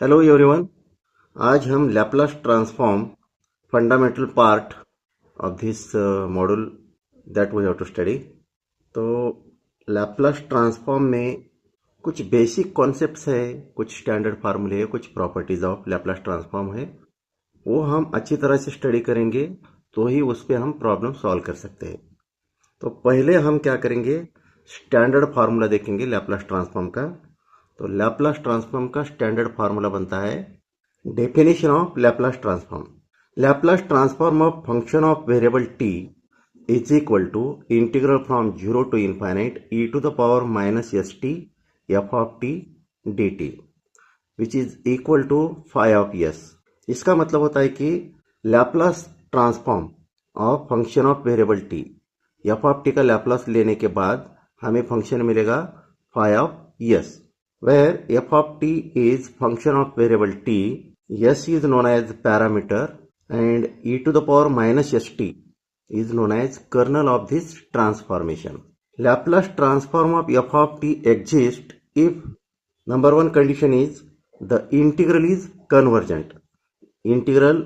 Hello everyone. आज हम Laplace transform fundamental part of this module that we have to study. तो Laplace transform में कुछ basic concepts है, कुछ स्टैंडर्ड फार्मूले है, कुछ प्रॉपर्टीज ऑफ लैपलास ट्रांसफॉर्म है। वो हम अच्छी तरह से स्टडी करेंगे तो ही उस पर हम प्रॉब्लम सॉल्व कर सकते हैं। तो पहले हम क्या करेंगे, स्टैंडर्ड फार्मूला देखेंगे लैपलास ट्रांसफॉर्म का। तो लैपलास ट्रांसफॉर्म का स्टैंडर्ड फार्मूला बनता है definition of Laplace transform. Laplace transform of function of variable t is equal to integral from 0 to infinite e to the power minus s t f of t d t which is equal to phi of s. इसका मतलब होता है कि Laplace transform of function of variable t f of t का Laplace लेने के बाद हमें फंक्शन मिलेगा phi of s, where f of t is function of variable t, s is known as parameter and e to the power minus st is known as kernel of this transformation. Laplace transform of f of t exists if number one condition is the integral is convergent. Integral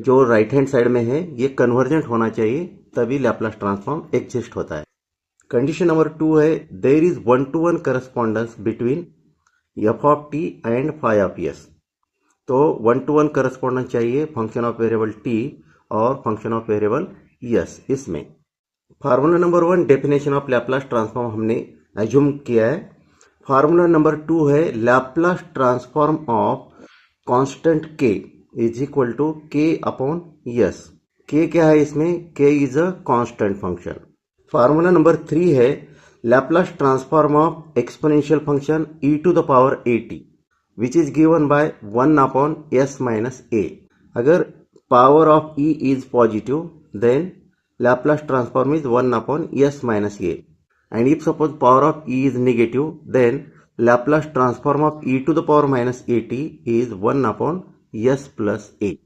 जो right hand side में है ये convergent होना चाहिए, तभी Laplace transform exist होता है। Condition number 2 है there is 1-to-1 correspondence between f of t and phi of s. तो 1-to-1 करस्पॉन्डेंस चाहिए फंक्शन ऑफ वेरिएबल टी और फंक्शन ऑफ वेरिएबल एस। इसमें formula number 1 definition of Laplace transform हमने assume किया है। Formula number 2 है Laplace transform of constant k is equal to k upon s. K क्या है इसमें, k is a constant function. Formula number 3 है Laplace transform of exponential function e to the power at which is given by 1 upon s minus a। अगर power of e is positive then Laplace transform is 1 upon s minus a, and if suppose power of e is negative then Laplace transform of e to the power minus at is 1 upon s plus a।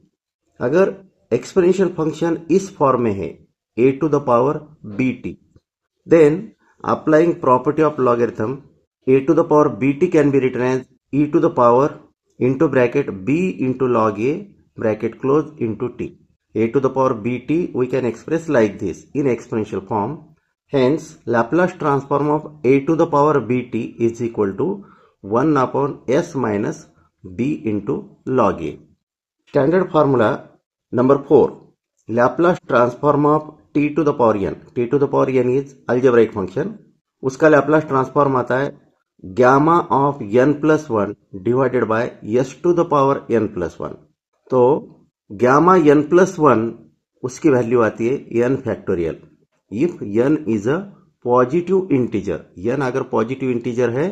अगर exponential function इस form में है a to the power bt, then applying property of logarithm a to the power bt can be written as e to the power into bracket b into log a bracket close into t. A to the power bt we can express like this in exponential form. Hence Laplace transform of a to the power bt is equal to 1 upon s minus b into log a. Standard formula number 4 Laplace transform of t to the power n. t to the power n is algebraic function. उसका Laplace transform आता है gamma of n plus 1 divided by s to the power n plus 1। तो gamma n plus 1 उसकी value आती है n factorial if n is a positive integer. n अगर positive integer है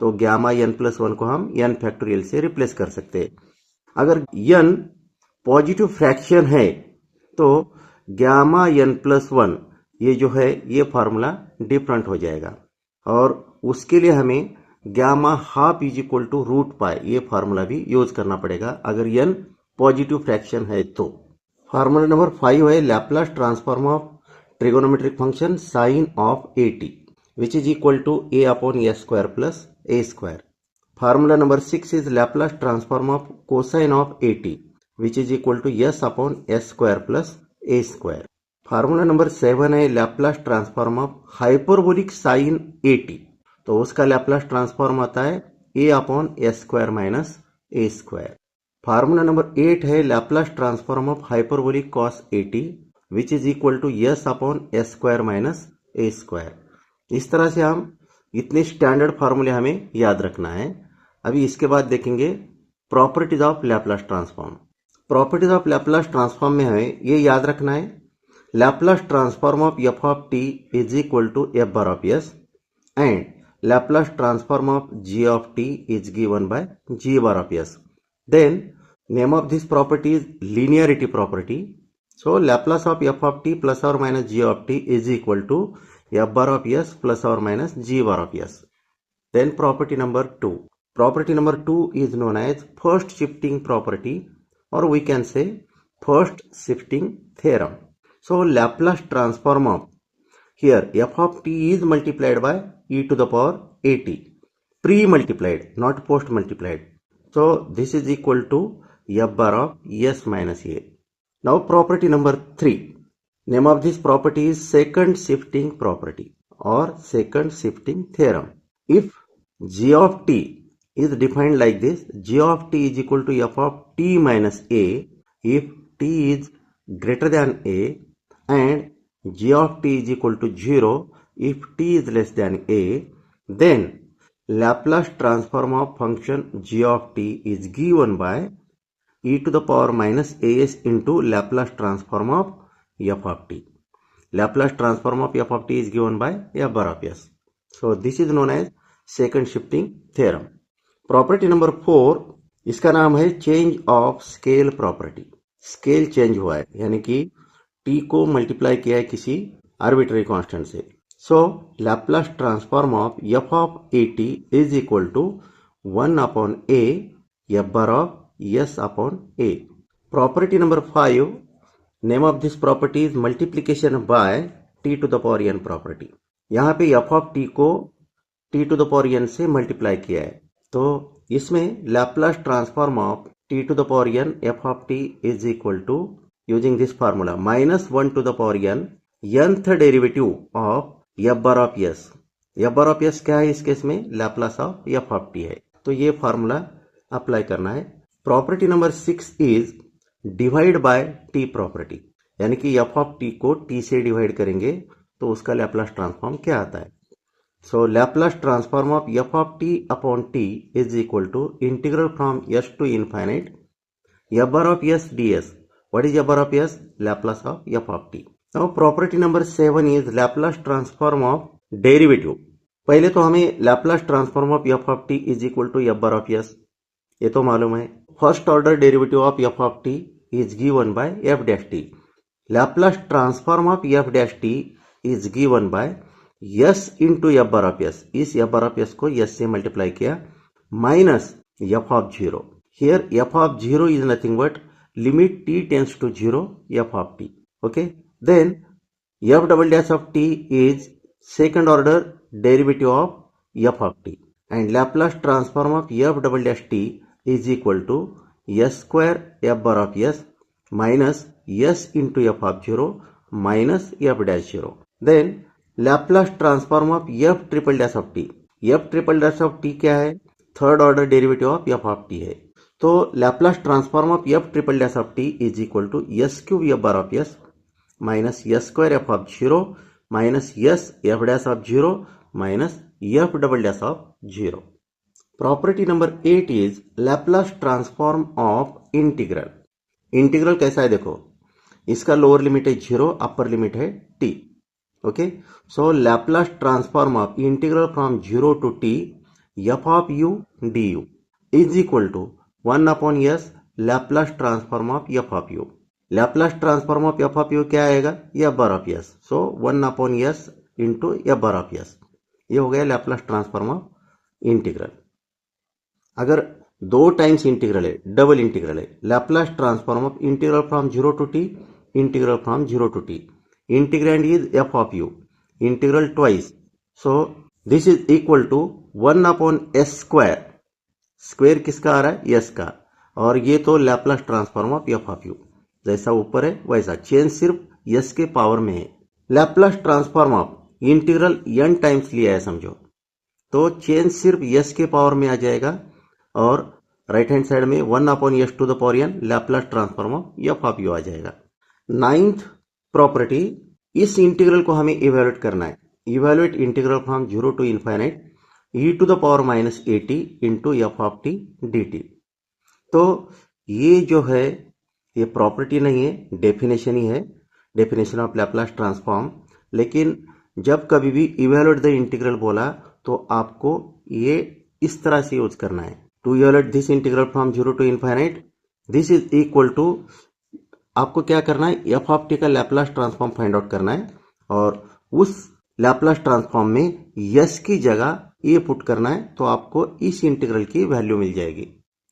तो गामा n प्लस 1 को हम n फैक्टोरियल से रिप्लेस कर सकते हैं। अगर n पॉजिटिव फ्रैक्शन है तो गामा n प्लस 1 ये जो है ये फार्मूला डिफरेंट हो जाएगा, और उसके लिए हमें gamma half is equal to root pi ये फार्मूला भी यूज करना पड़ेगा अगर n पॉजिटिव फ्रैक्शन है तो। फार्मूला नंबर 5 है Laplace transform of trigonometric function sine of at which is equal to a upon a square plus a square. Formula number 6 is Laplace transform of cosine of at which is equal to s upon s square plus a square. Formula number 7 है Laplace transform of hyperbolic sine at, तो उसका Laplace transform आता है a upon s square minus a square. Formula number 8 है Laplace transform of hyperbolic cos at which is equal to s upon s square minus a square. इस तरह से हम इतने स्टैंडर्ड फार्मूले हमें याद रखना है। अभी इसके बाद देखेंगे properties of Laplace transform. Properties of Laplace transform में हमें ये याद रखना है Laplace transform of f of t is equal to f bar of s and Laplace transform of g of t is given by g bar of s. Then name of this property is linearity property. So Laplace of f of t plus or minus g of t is equal to f bar of s plus or minus g bar of s. Then property number 2. Property number 2 is known as first shifting property, or we can say first shifting theorem. So Laplace transform of here f of t is multiplied by e to the power at, pre-multiplied, not post-multiplied. So this is equal to f bar of s minus a. Now property number 3. Name of this property is second shifting property or second shifting theorem. If g of t is defined like this, g of t is equal to f of t minus a if t is greater than a, and g of t is equal to 0 if t is less than a, then Laplace transform of function g of t is given by e to the power minus as into Laplace transform of f of t. Laplace transform of f of t is given by f bar of s. So this is known as second shifting theorem. Property number 4, इसका नाम है change of scale property. Scale change हुआ है, यानी कि t को multiply किया है किसी आर्बिट्ररी कांस्टेंट से. So Laplace transform of f of at is equal to 1 upon a f bar of s upon a. Property number 5, name of this property is multiplication by t to the power n property. यहाँ पे f of t को t to the power n से multiply किया है, तो इसमें Laplace transform of t to the power n f of t is equal to, using this formula, minus 1 to the power n nth derivative of f bar of s. f bar of s क्या है इस case में? Laplace of f of t है. तो ये formula apply करना है. Property number 6 is divide by t property, यानी कि f of t को t से डिवाइड करेंगे तो उसका लैपलास ट्रांसफॉर्म क्या आता है. So Laplace transform of f of t upon t is equal to integral from s to infinite f bar of s ds. What is f bar of s? Laplace of f of t. Now property number 7 is Laplace transform of derivative. पहले तो हमें Laplace transform of f of t is equal to f bar of s, ये तो मालूम है. First order derivative of f of t is given by f dash t. Laplace transform of f dash t is given by s into f bar of s. इस f bar of s को s से multiply किया minus f of 0. Here f of 0 is nothing but limit t tends to 0 f of t. Okay. Then f double dash of t is second order derivative of f of t, and Laplace transform of f double dash t is equal to s square f bar of s minus s into f of 0 minus f dash 0. Then Laplace transform of f triple dash of t. f triple dash of t क्या है? Third order derivative of f of t है. तो Laplace transform of f triple dash of t is equal to s cube f bar of s minus s square f of 0 minus s f dash of 0 minus f double dash of 0. Property number 8 is Laplace transform of integral. Integral कैसा है देखो, इसका lower limit है 0, upper limit है t. Okay, so Laplace transform of integral from 0 to t f of u du is equal to 1 upon s Laplace transform of f of u. Laplace transform of f of u क्या आएगा? f bar of s. So 1 upon s into f bar of s. ये हो गया Laplace transform of integral. अगर दो times integral है, double integral है, Laplace transform of integral from 0 to t, integral from 0 to t. Integrand is f of u. Integral twice. So this is equal to 1 upon s square. Square किसका आ रहा है? s का. और ये तो Laplace transform of f of u. जैसा ऊपर है वैसा, चेंज सिर्फ s के पावर में है. Laplace transform of integral n times लिया है समझो, तो चेंज सिर्फ s के पावर में आ जाएगा, और राइट हैंड साइड में 1 upon s to the power n Laplace transform of f of u आ जाएगा. 9th प्रॉपर्टी, इस इंटीग्रल को हमें इवेल्युएट करना है. Evaluate integral from 0 to infinite e to the power minus at into f of t dt. तो ये जो है ये प्रॉपर्टी नहीं है, डेफिनेशन ही है, डेफिनेशन ऑफ लैप्लास ट्रांसफॉर्म. लेकिन जब कभी भी इवेल्युएट द इंटीग्रल बोला तो आपको ये इस तरह से यूज करना है. To evaluate this integral from 0 to infinite, this is equal to, आपको क्या करना है? एफ ऑफ टी का लैप्लास ट्रांसफॉर्म फाइंड आउट करना है, और उस लैप्लास ट्रांसफॉर्म में यस की जगह ये पुट करना है, तो आपको इस इंटीग्रल की वैल्यू मिल जाएगी.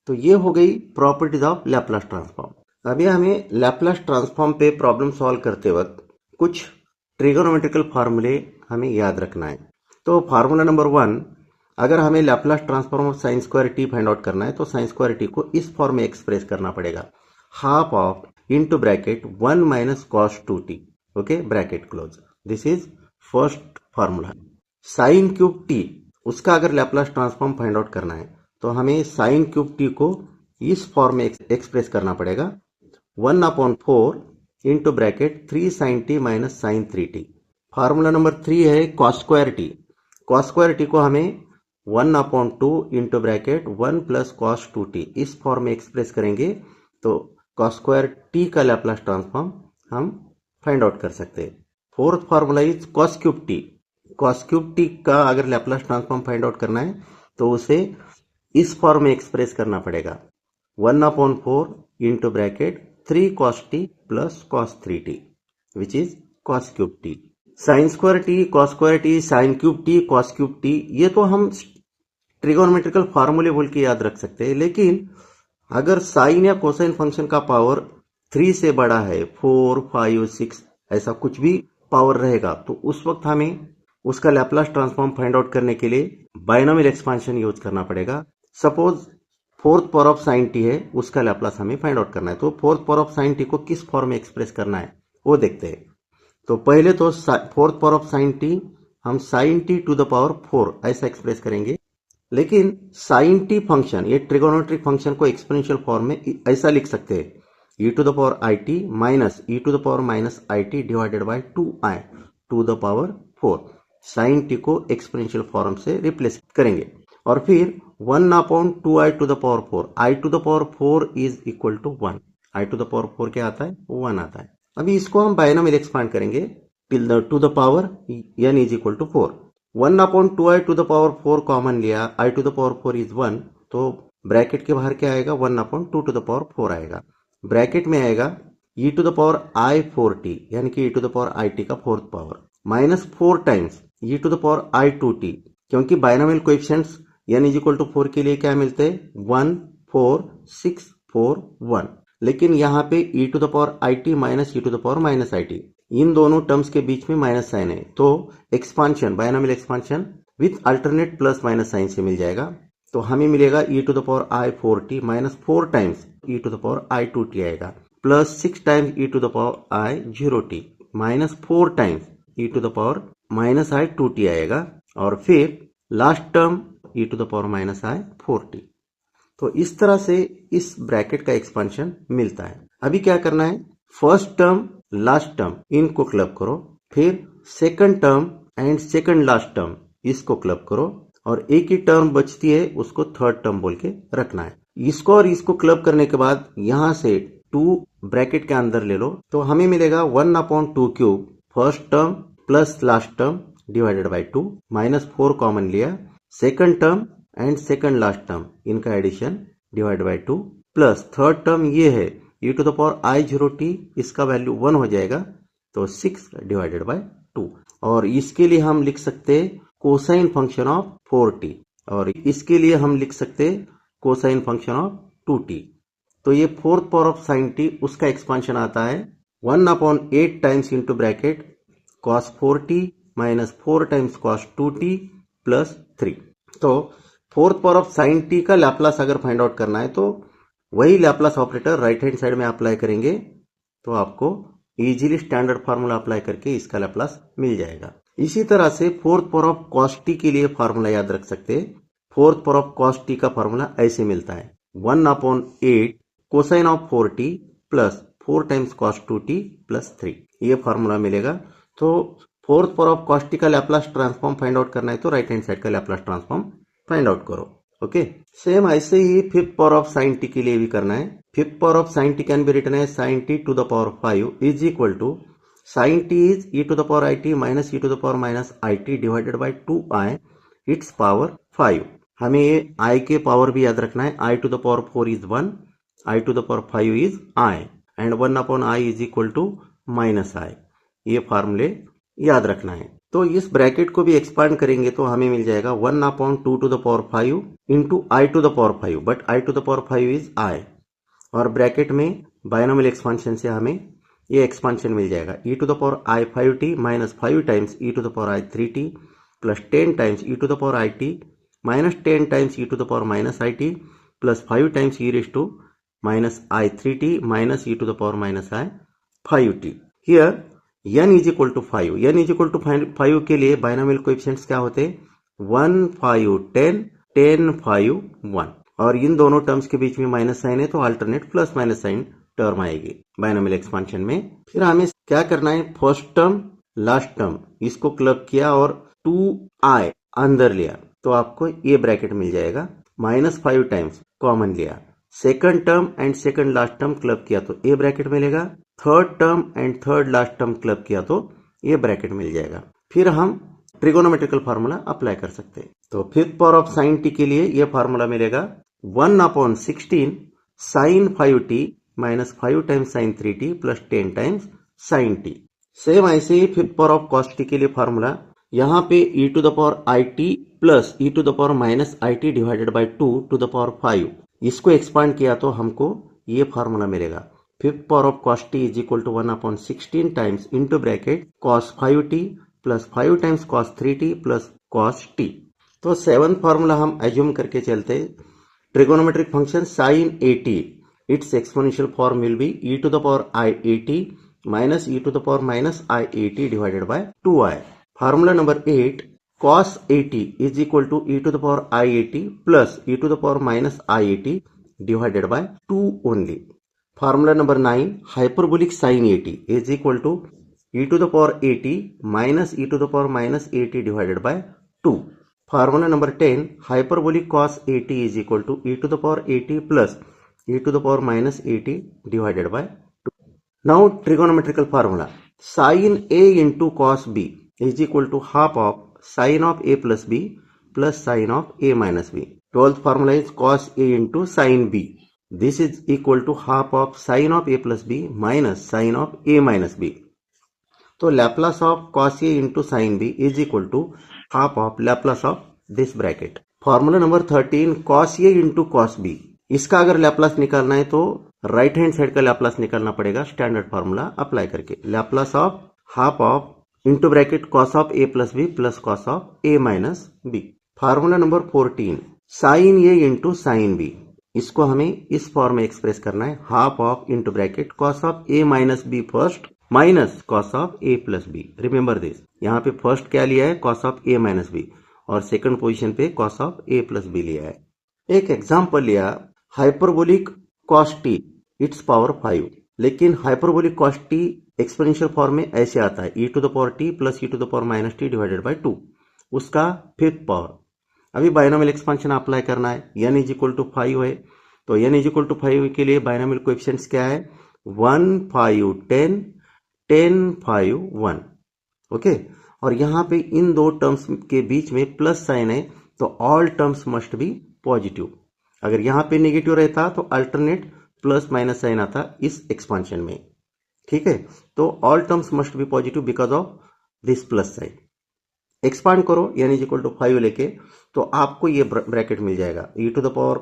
तो ये हो गई प्रॉपर्टीज ऑफ लैप्लास ट्रांसफॉर्म. अभी हमें लैप्लास ट्रांसफॉर्म पे प्रॉब्लम सॉल्व करते वक्त कुछ ट्रिगोनोमेट्रिकल फार्मूले हमें याद रखना है. तो फार्मूला नंबर 1, अगर हमें Laplace transform of sine square T find out करना है तो साइन स्क्वायर टी को इस फॉर्म में एक्सप्रेस करना पड़ेगा, half of into bracket 1 minus cos 2t, okay, bracket close. This is first formula. Sign cube T, उसका अगर लैपलास ट्रांसफॉर्म फाइंड आउट करना है तो हमें साइन क्यूब टी को इस फॉर्म में एक्सप्रेस करना पड़ेगा, 1/4 into bracket 3 sine t minus sine 3t। Formula number 3 है cos square t. Cos square t को हमें 1/2 into bracket 1 plus cos 2t इस फॉर्म में एक्सप्रेस करेंगे तो कॉस स्क्वायर टी का लैपलास ट्रांसफॉर्म हम फाइंड आउट कर सकते हैं। Fourth formula is cos cube T. Cos cube T का अगर लैपलास ट्रांसफॉर्म फाइंड आउट करना है तो उसे इस फॉर्म में एक्सप्रेस करना पड़ेगा, 1/4 into bracket 3 cos t plus cos 3t which is cos cube T. Sine square t, cos square T, sign cube T, cos cube T, ये तो हम ट्रिगोनोमेट्रिकल फार्मूले बोल के याद रख सकते हैं, लेकिन अगर साइन या कोसाइन फंक्शन का पावर 3 से बड़ा है, 4, 5, 6 ऐसा कुछ भी पावर रहेगा, तो उस वक्त हमें उसका लैपलास ट्रांसफॉर्म फाइंड आउट करने के लिए बाइनोमियल एक्सपांशन यूज करना पड़ेगा। Suppose fourth power of sine t है, उसका लैपलास हमें फाइंड आउट करना है, तो fourth power of sine t को किस फॉर्म में एक्सप्रेस करना है वो देखते हैं। तो पहले तो fourth power of sine t हम sine t to the power 4 ऐसा एक्सप्रेस करेंगे, लेकिन साइन टी फंक्शन, ये ट्रिगोनोमेट्रिक फंक्शन को एक्सपोनेंशियल फॉर्म में ऐसा लिख सकते हैं, e to the power i t minus e to the power minus i t divided by 2i to the power 4। Sine t को एक्सपोनेंशियल फॉर्म से replace करेंगे और फिर 1/2i to the power 4, i to the power 4 is equal to 1। i to the power 4 क्या आता है? 1 आता है। अभी इसको हम बाइनोमियल एक्सपांड करेंगे till to the power n is equal to 4। 1/2i to the power 4 common लिया, i to the power 4 is 1, तो ब्रैकेट के बाहर क्या आएगा? 1/2 टू द पावर 4 आएगा। ब्रैकेट में आएगा e to the power i4t यानी कि e to the power it का fourth power minus 4 times e to the power i2t, क्योंकि binomial coefficients n is equal to 4 के लिए क्या मिलते हैं? 1, 4, 6, 4, 1। लेकिन यहाँ पे e to the power it minus e to the power minus it, इन दोनों टर्म्स के बीच में माइनस साइन है, तो expansion, binomial expansion with alternate plus minus sign से मिल जाएगा। तो हमें मिलेगा e to the power i4t minus 4 times e to the power i2t आएगा, plus 6 times e to the power i0t minus 4 times e to the power minus i2t आएगा, और फिर last term e to the power minus i4t। तो इस तरह से इस bracket का एक्सपांशन मिलता है। अभी क्या करना है? फर्स्ट टर्म, लास्ट टर्म इनको क्लब करो, फिर second term and second last term इसको क्लब करो, और एक ही टर्म बचती है उसको थर्ड टर्म बोल के रखना है। इसको और इसको क्लब करने के बाद यहां से 2 ब्रैकेट के अंदर ले लो, तो हमें मिलेगा 1/2 cube first term plus last term divided by 2, minus 4 common लिया, second term and second last term इनका addition divide by 2, plus third term ये है e to the power i0t, इसका वैल्यू 1 हो जाएगा, तो 6 डिवाइडेड बाई 2। और इसके लिए हम लिख सकते हैं कोसाइन फंक्शन ऑफ 4t, और इसके लिए हम लिख सकते हैं कोसाइन फंक्शन ऑफ 2t। तो ये fourth power of sine T, उसका एक्सपांशन आता है 1/8 times into bracket cos 4t minus 4 times cos 2t plus 3। तो fourth power of sine t का लैपलास अगर फाइंड आउट करना है तो वही Laplace operator right hand side में अप्लाई करेंगे, तो आपको इजीली स्टैंडर्ड फार्मूला अप्लाई करके इसका लैपलास मिल जाएगा। इसी तरह से fourth power of cos t के लिए फार्मूला याद रख सकते हैं। Fourth power of cos t का फार्मूला ऐसे मिलता है 1/8 cosine of 4t plus 4 times cos 2t plus 3, ये फार्मूला मिलेगा। तो fourth power of cos t का लैपलास ट्रांसफॉर्म फाइंड आउट करना है तो राइट हैंड साइड का लैपलास ट्रांसफॉर्म फाइंड आउट करो। ओके, सेम ऐसे ही fifth power of sine t के लिए भी करना है। Fifth power of sine t can be written है sine t to the power 5 is equal to sine t is e to the power i t minus e to the power minus i t divided by 2i it's power 5। हमें ये i के power भी याद रखना है, i to the power 4 is 1, i to the power 5 is i, and 1/i is equal to minus i। ये फार्मूले याद रखना है। तो इस ब्रैकेट को भी एक्सपांड करेंगे तो हमें मिल जाएगा 1/2 to the power 5 into i to the power 5, but i to the power 5 is i, और ब्रैकेट में बाइनोमियल एक्सपांशन से हमें ये एक्सपांशन मिल जाएगा e to the power i5t minus 5 times e to the power i3t plus 10 times e to the power it minus 10 times e to the power minus i t plus 5 times e raise to minus i 3t minus e to the power minus i 5t। Here n is equal to 5, n is equal to 5 के लिए binomial coefficients क्या होते हैं? 1 5 10 10 5 1, और इन दोनों terms के बीच में माइनस साइन है तो alternate plus minus sine term आएगी बाइनोमियल एक्सपांशन में। फिर हमें क्या करना है? फर्स्ट टर्म लास्ट टर्म इसको क्लब किया और 2i अंदर लिया तो आपको ये ब्रैकेट मिल जाएगा। माइनस 5 टाइम्स कॉमन लिया, second term and second last term club किया तो ये ब्रैकेट मिलेगा। Third term and third last term club किया तो ये ब्रैकेट मिल जाएगा। फिर हम ट्रिगोनोमेट्रिकल फार्मूला अप्लाई कर सकते हैं। तो fifth power of sine t के लिए ये फार्मूला मिलेगा 1/16 साइन 5t minus 5 times sine 3t plus 10 times sine t. Same ऐसे ही fifth power of cos t के लिए फार्मूला, यहाँ पे e to the power i t plus e to the power minus i t divided by 2 to the power 5, इसको expand किया तो हमको ये फार्मूला मिलेगा। Fifth power of cos t is equal to 1/16 times into bracket cos 5t plus 5 times cos 3t plus cos t. तो seventh formula हम assume करके चलते, trigonometric function sine 80 its exponential form will be e to the power i 80 minus e to the power minus i 80 divided by 2i। Formula number 8 cos 80 is equal to e to the power i 80 plus e to the power minus i 80 divided by 2 only. Formula number 9 hyperbolic sine 80 is equal to e to the power 80 minus e to the power minus 80 divided by 2। Formula number 10 hyperbolic cos 80 is equal to e to the power 80 plus e to the power minus 80 divided by 2। Now trigonometrical formula sin a into cos b is equal to half of sin of a plus b plus sin of a minus b. 12th formula is cos a into sin b. This is equal to half of sin of a plus b minus sin of a minus b. तो Laplace of cos a into sin b is equal to half of Laplace of this bracket. Formula number 13 cos a into cos b. इसका अगर Laplace निकालना है तो right hand side का Laplace निकालना पड़ेगा standard formula apply करके। Laplace of half of into bracket cos of a plus b plus cos of a minus b. Formula number 14 sine a into sine b, इसको हमें इस form में express करना है। Half of into bracket cos of a minus b first minus cos of a plus b. Remember this, यहाँ पे first क्या लिया है? Cos of a minus b, और सेकंड पोजीशन पे cos of a plus b लिया है। एक एग्जांपल लिया hyperbolic cos t its power 5, लेकिन hyperbolic cos t exponential form में ऐसे आता है e to the power t plus e to the power minus t divided by 2, उसका फिफ्थ पावर। अभी बाइनोमियल एक्सपांशन अप्लाई करना है। n इज इक्वल टू 5 है तो n इज इक्वल टू 5 के लिए बाइनोमियल कोएफिशिएंट्स क्या है? 1 5 10 10 5 1। ओके, और यहाँ पे इन दो टर्म्स के बीच में प्लस साइन है तो all terms must be positive. अगर यहाँ पे नेगेटिव रहता तो अल्टरनेट प्लस माइनस साइन आता इस एक्सपांशन में। ठीक है, तो all terms must be positive because of this plus sign. Expand करो n इज इक्वल टू 5 लेके तो आपको ये ब्रैकेट मिल जाएगा e to the power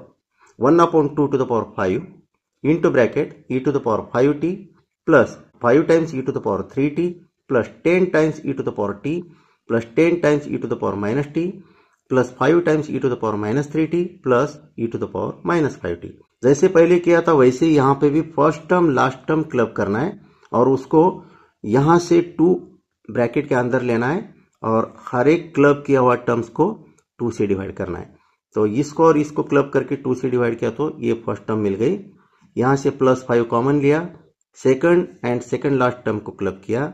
1/2 to the power 5 into bracket e to the power 5t plus 5 times e to the power 3t plus 10 times e to the power t plus 10 times e to the power minus t plus 5 times e to the power minus 3t plus e to the power minus 5t। जैसे पहले किया था वैसे यहाँ पे भी first term last term club करना है और उसको यहां से 2 ब्रैकेट के अंदर लेना है और हर एक क्लब किया हुआ टर्म्स को 2 से डिवाइड करना है। तो इसको और इसको क्लब करके 2 से डिवाइड किया तो ये फर्स्ट टर्म मिल गई। यहां से प्लस 5 कॉमन लिया, second and second last term को क्लब किया,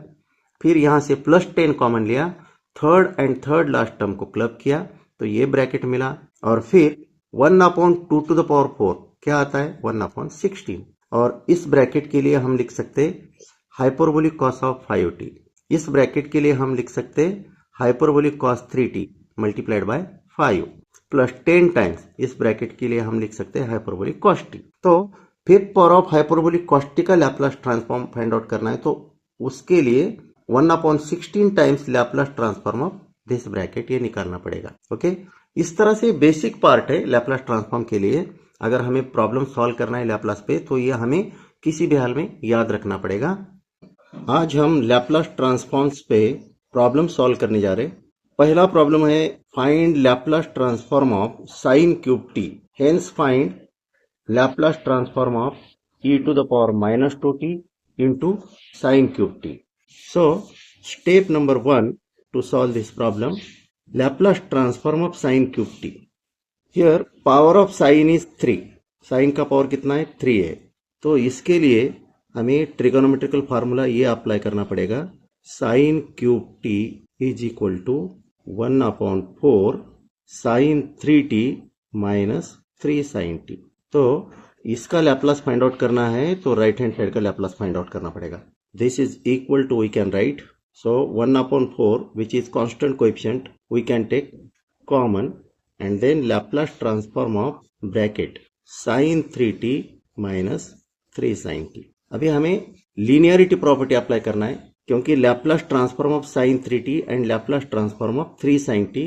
फिर यहां से प्लस 10 कॉमन लिया, third and third last term को क्लब किया तो ये ब्रैकेट मिला। और फिर 1/2 टू द पावर 4 क्या आता है? 1/16। और इस ब्रैकेट के लिए हम लिख सकते हाइपरबोलिक कॉस ऑफ 5t। इस ब्रैकेट के लिए हम लिख सकते hyperbolic cos 3t multiplied by 5 plus 10 times, इस ब्रैकेट के लिए हम लिख सकते हैं हाइपरबोलिक कॉस टी। तो fifth power of hyperbolic cos T का लैप्लास ट्रांसफॉर्म फाइंड आउट करना है तो उसके लिए 1/16 times Laplace transform of this bracket ये निकालना पड़ेगा। ओके, इस तरह से बेसिक पार्ट है लैप्लास ट्रांसफॉर्म के लिए। अगर हमें प्रॉब्लम सॉल्व करना है लैप्लास पे तो ये हमें किसी भी हाल में याद रखना पड़ेगा। आज हम लैप्लास ट्रांसफॉर्म्स पे प्रॉब्लम सॉल्व करने जा रहे हैं। पहला प्रॉब्लम है find Laplace transform of sine cube T, hence find Laplace transform of e to the power minus 2t into sine cube t. So step number 1 to solve this problem, Laplace transform of sine cube t. Here power of sine is 3, sign का power कितना है 3 है, तो इसके लिए हमें trigonometrical formula ये apply करना पड़ेगा, sine cube t is equal to 1/4 sine 3t minus 3 sine t. तो इसका लैप्लास फाइंड आउट करना है तो राइट हैंड साइड का लैप्लास फाइंड आउट करना पड़ेगा। This is equal to, we can write, so 1/4 which is constant coefficient, we can take common and then Laplace transform of bracket sine 3t minus 3 sine t. अभी हमें linearity property apply करना है, क्योंकि Laplace transform of sine 3t and Laplace transform of 3 sine t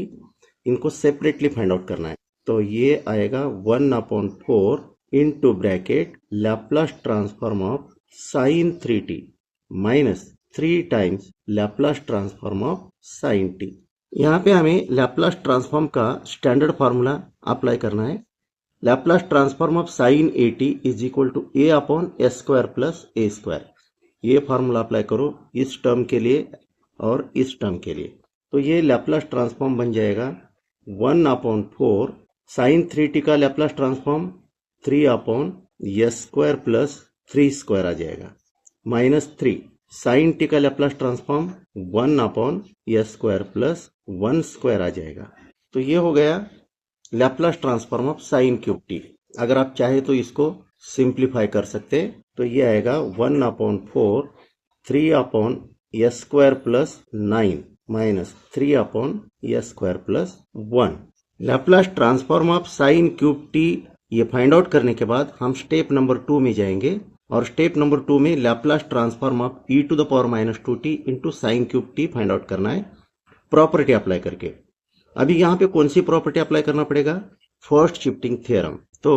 इनको separately find out करना है। तो ये आएगा 1/4 into bracket Laplace transform of sin 3t minus 3 times Laplace transform of sin t। यहाँ पे हमें Laplace transform का स्टैंडर्ड फार्मूला अप्लाई करना है। Laplace transform of sin at is equal to a upon s square plus a square। ये formula apply करो इस term के लिए और इस टर्म के लिए, तो ये Laplace ट्रांसफॉर्म बन जाएगा 1/4 sin 3t का Laplace ट्रांसफॉर्म 3/s² प्लस 3² आ जाएगा, माइनस 3 साइन टी का लैप्लास ट्रांसफॉर्म 1/s² प्लस 1² आ जाएगा। तो ये हो गया Laplace transform of sine cube T. अगर आप चाहे तो इसको सिंप्लीफाई कर सकते, तो ये आएगा 1/4 3/s² plus 9 minus 3/s² plus 1। Laplace transform of sine cube T ये फाइंड आउट करने के बाद हम स्टेप नंबर 2 में जाएंगे, और स्टेप नंबर 2 में Laplace transform of e to the power minus 2t into sine cube T find out करना है प्रॉपर्टी अप्लाई करके। अभी यहाँ पे कौन सी प्रॉपर्टी अप्लाई करना पड़ेगा, फर्स्ट शिफ्टिंग थ्योरम। तो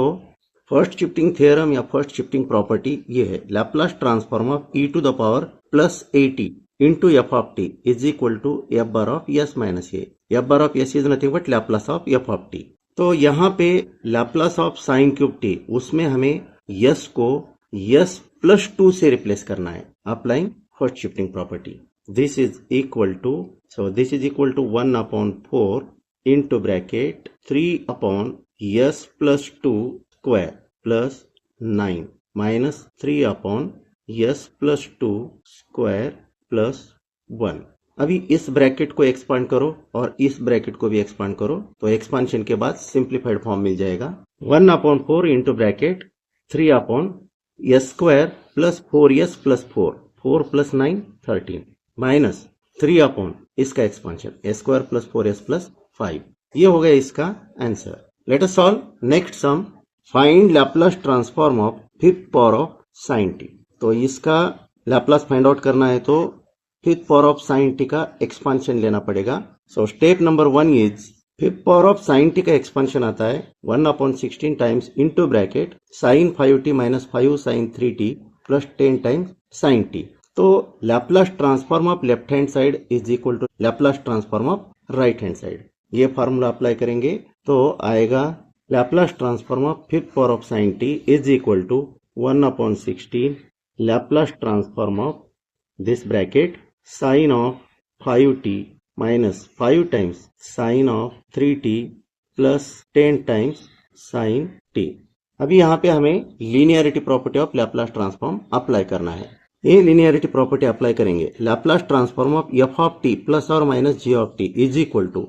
फर्स्ट शिफ्टिंग थ्योरम या फर्स्ट शिफ्टिंग प्रॉपर्टी ये है, Laplace transform of e to the power plus at into f of t is equal to f bar of s minus a. F bar of s is nothing but Laplace of f of t. तो यहाँ पे Laplace of sine cube t, उसमें हमें yes को yes plus 2 से replace करना है, applying first shifting property. This is equal to, so this is equal to 1/4 into bracket 3/s plus 2 square plus 9 minus 3/s plus 2 square plus 1। अभी इस bracket को expand करो और इस ब्रैकेट को भी एक्सपांड करो, तो एक्सपांशन के बाद सिंप्लीफाइड फॉर्म मिल जाएगा। 1/4 into bracket 3/s² plus 4s plus 4 plus 9 13 minus 3 इसका expansion s² plus 4s plus 5। ये हो गया इसका answer. Let us solve next sum, find Laplace transform of 5th power of sine t. तो इसका लैप्लास फाइंड आउट करना है तो 5th power of sine t का एक्सपांशन लेना पड़ेगा। So step number 1 is 5th power of sine t का expansion आता है 1/16 times into bracket sine 5t minus 5 sine 3t plus 10 times sine t. तो Laplace transform of left hand side is equal to Laplace transform of right hand side. ये formula apply करेंगे तो आएगा Laplace transform of 5th power of sine t is equal to 1/16 Laplace transform of this bracket sine of 5t minus 5 times sine of 3t plus 10 times sine t। अभी यहाँ पे हमें linearity property of Laplace transform apply करना है। ये linearity property apply करेंगे, Laplace transform of f of T plus और minus g of t is equal to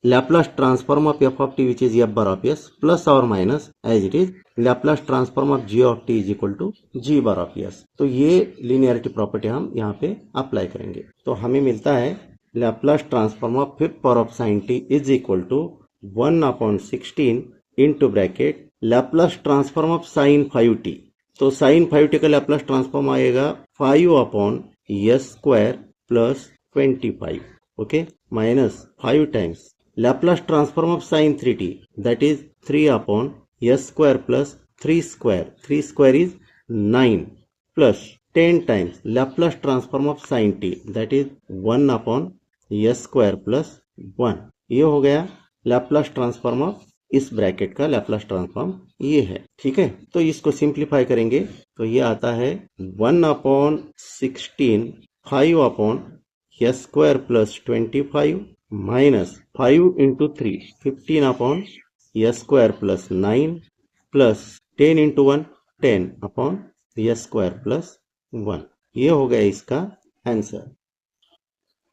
Laplace transform of f of t which is f bar of s plus और minus as it is Laplace transform of g of t is equal to g bar of s. तो ये linearity property हम यहाँ पे apply करेंगे, तो हमें मिलता है Laplace transform of 5th power of sine t is equal to 1/16 into bracket Laplace transform of sine 5t। तो साइन 5t का लैप्लास ट्रांसफॉर्म आएगा 5/s² plus 25, okay, minus 5 times Laplace transform of sin 3t, that is 3/s² plus 3², 3² is 9 plus 10 times Laplace transform of sin t, that is 1/s² yes square plus 1। ये हो गया Laplace transform of इस bracket का Laplace transform ये है। ठीक है, तो इसको सिंप्लीफाई करेंगे तो ये आता है 1/16 5 upon s square plus 25 minus 5 into 3 15 upon s square plus 9 plus 10 into 1 10 upon s square plus 1। ये हो गया इसका आंसर।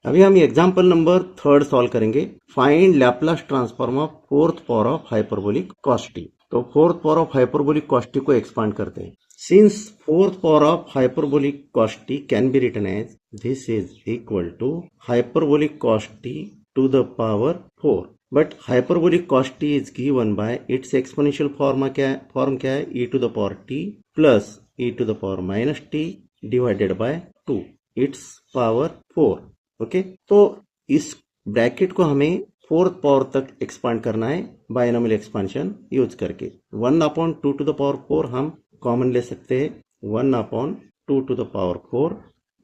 अभी हम एग्जाम्पल नंबर 3 सॉल्व करेंगे। Find Laplace transform of fourth power of hyperbolic cos t। तो fourth power of hyperbolic cos t को expand करते हैं। Since fourth power of hyperbolic cos t can be written as this is equal to hyperbolic cos t to the power 4, but hyperbolic cos t is given by its exponential form क्या है e to the power t plus e to the power minus t divided by 2 its power 4। Okay, तो इस bracket को हमें fourth power तक expand करना है binomial expansion use करके। 1/2 टू द पावर 4 हम कॉमन ले सकते हैं। 1/2 to the power 4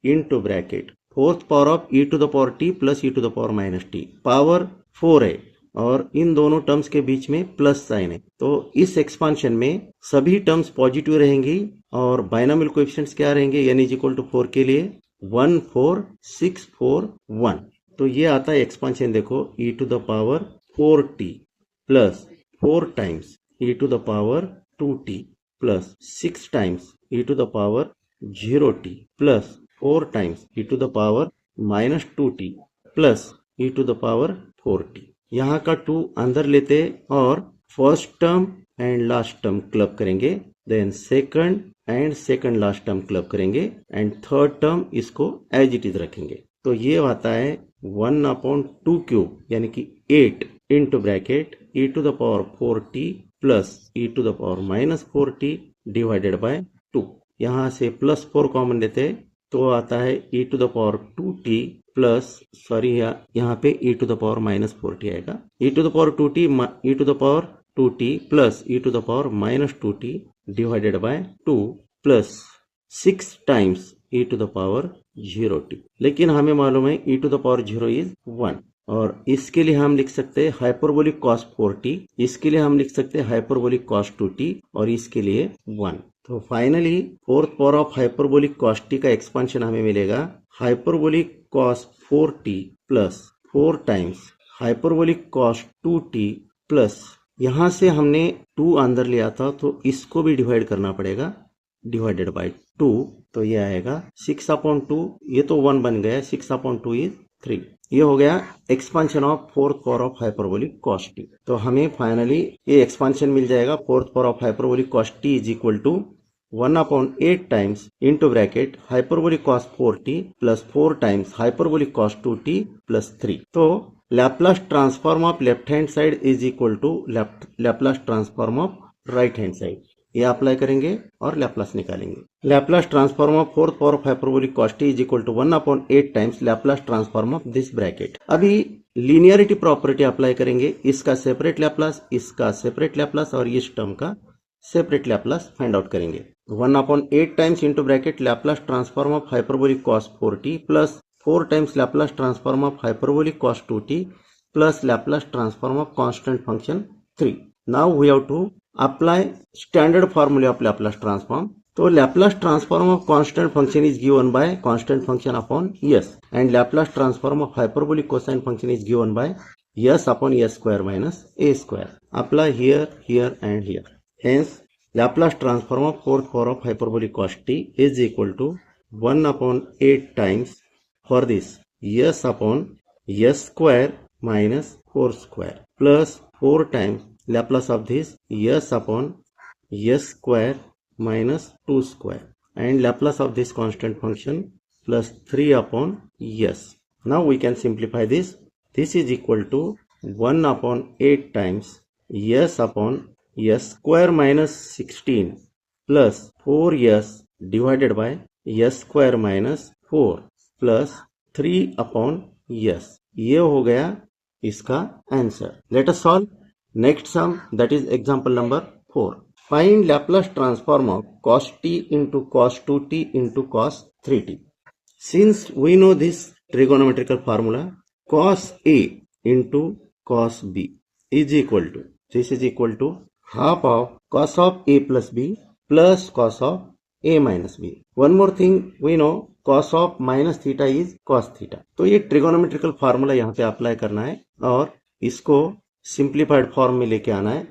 into bracket fourth power of e to the power t plus e to the power minus t। Power 4 है और इन दोनों टर्म्स के बीच में प्लस साइन है, तो इस एक्सपांशन में सभी टर्म्स पॉजिटिव रहेंगी और बायनॉमियल कोएफिशिएंट्स क्या रहेंगे n इज इक्वल टू 4 के लिए 1 4 6 4 1। तो ये आता है एक्सपांशन, देखो e to the power 4t plus 4 times e to the power 2t plus 6 times e to the power 0t plus 4 times e to the power minus 2t plus e to the power 4t। यहाँ का 2 अंदर लेते और first term and last term club करेंगे, then second and second last term club करेंगे and third term इसको as it is रखेंगे। तो ये आता है 1/2 क्यूब यानी कि 8 into bracket e to the power 4t plus e to the power minus 4t divided by 2। यहाँ से प्लस 4 कॉमन लेते तो आता है e to the power 2t plus यहाँ पे e to the power minus 4t आएगा। e to the power 2t e to the power 2t plus e to the power minus 2t divided by 2 plus 6 times e to the power 0t। लेकिन हमें मालूम है e to the power 0 is 1 और इसके लिए हम लिख सकते हैं हाइपरबोलिक cos 4t, इसके लिए हम लिख सकते हैं हाइपरबोलिक cos 2t और इसके लिए 1। तो finally fourth power of hyperbolic cos t का एक्सपांशन हमें मिलेगा hyperbolic cos 4t plus 4 times hyperbolic cos 2t plus यहां से हमने 2 अंदर लिया था तो इसको भी डिवाइड करना पड़ेगा डिवाइडेड बाय 2। तो ये आएगा 6/2, ये तो 1 बन गया, 6/2 इज 3। ये हो गया expansion of fourth power of hyperbolic cos t। तो हमें फाइनली ये एक्सपांशन मिल जाएगा fourth power of hyperbolic cos t is equal to 1/8 times into bracket hyperbolic cos 4t plus 4 times hyperbolic cos 2t plus 3। तो Laplace transform of left hand side is equal to Laplace transform of right hand side. ये apply करेंगे और Laplace निकालेंगे। Laplace transform of fourth power of hyperbolic cos t is equal to 1/8 times Laplace transform of this bracket. अभी linearity property apply करेंगे, इसका separate Laplace, इसका separate Laplace और इस टर्म का सेपरेट लैप्लास फाइंड आउट करेंगे। 1/8 times into bracket Laplace transform of hyperbolic cos 4t plus 4 times Laplace transform of hyperbolic cos 2t plus Laplace transform of constant function 3। Now we have to apply standard formula of Laplace transform. तो Laplace transform of constant function is given by constant function upon s and Laplace transform of hyperbolic cosine function is given by s upon s square minus a square. Apply here and here. Hence Laplace transform of fourth power of hyperbolic cos t is equal to 1/8 times for this s upon s square minus 4 square plus 4 times Laplace of this s upon s square minus 2 square and Laplace of this constant function plus 3 upon s. Now we can simplify this. This is equal to 1/8 times s upon s square minus 16 plus 4s divided by s square minus 4 plus 3 upon s. ये हो गया इसका answer. Let us solve next some, that is example number 4। Find Laplace transform of cos t into cos 2t into cos 3t. Since we know this trigonometrical formula, cos A into cos B is equal to, this is equal to half of cos of A plus B plus cos of A minus B. One more thing we know, cos of minus theta is cos theta. तो ये trigonometrical formula यहाँ पे apply करना है और इसको simplified form में लेके आना है.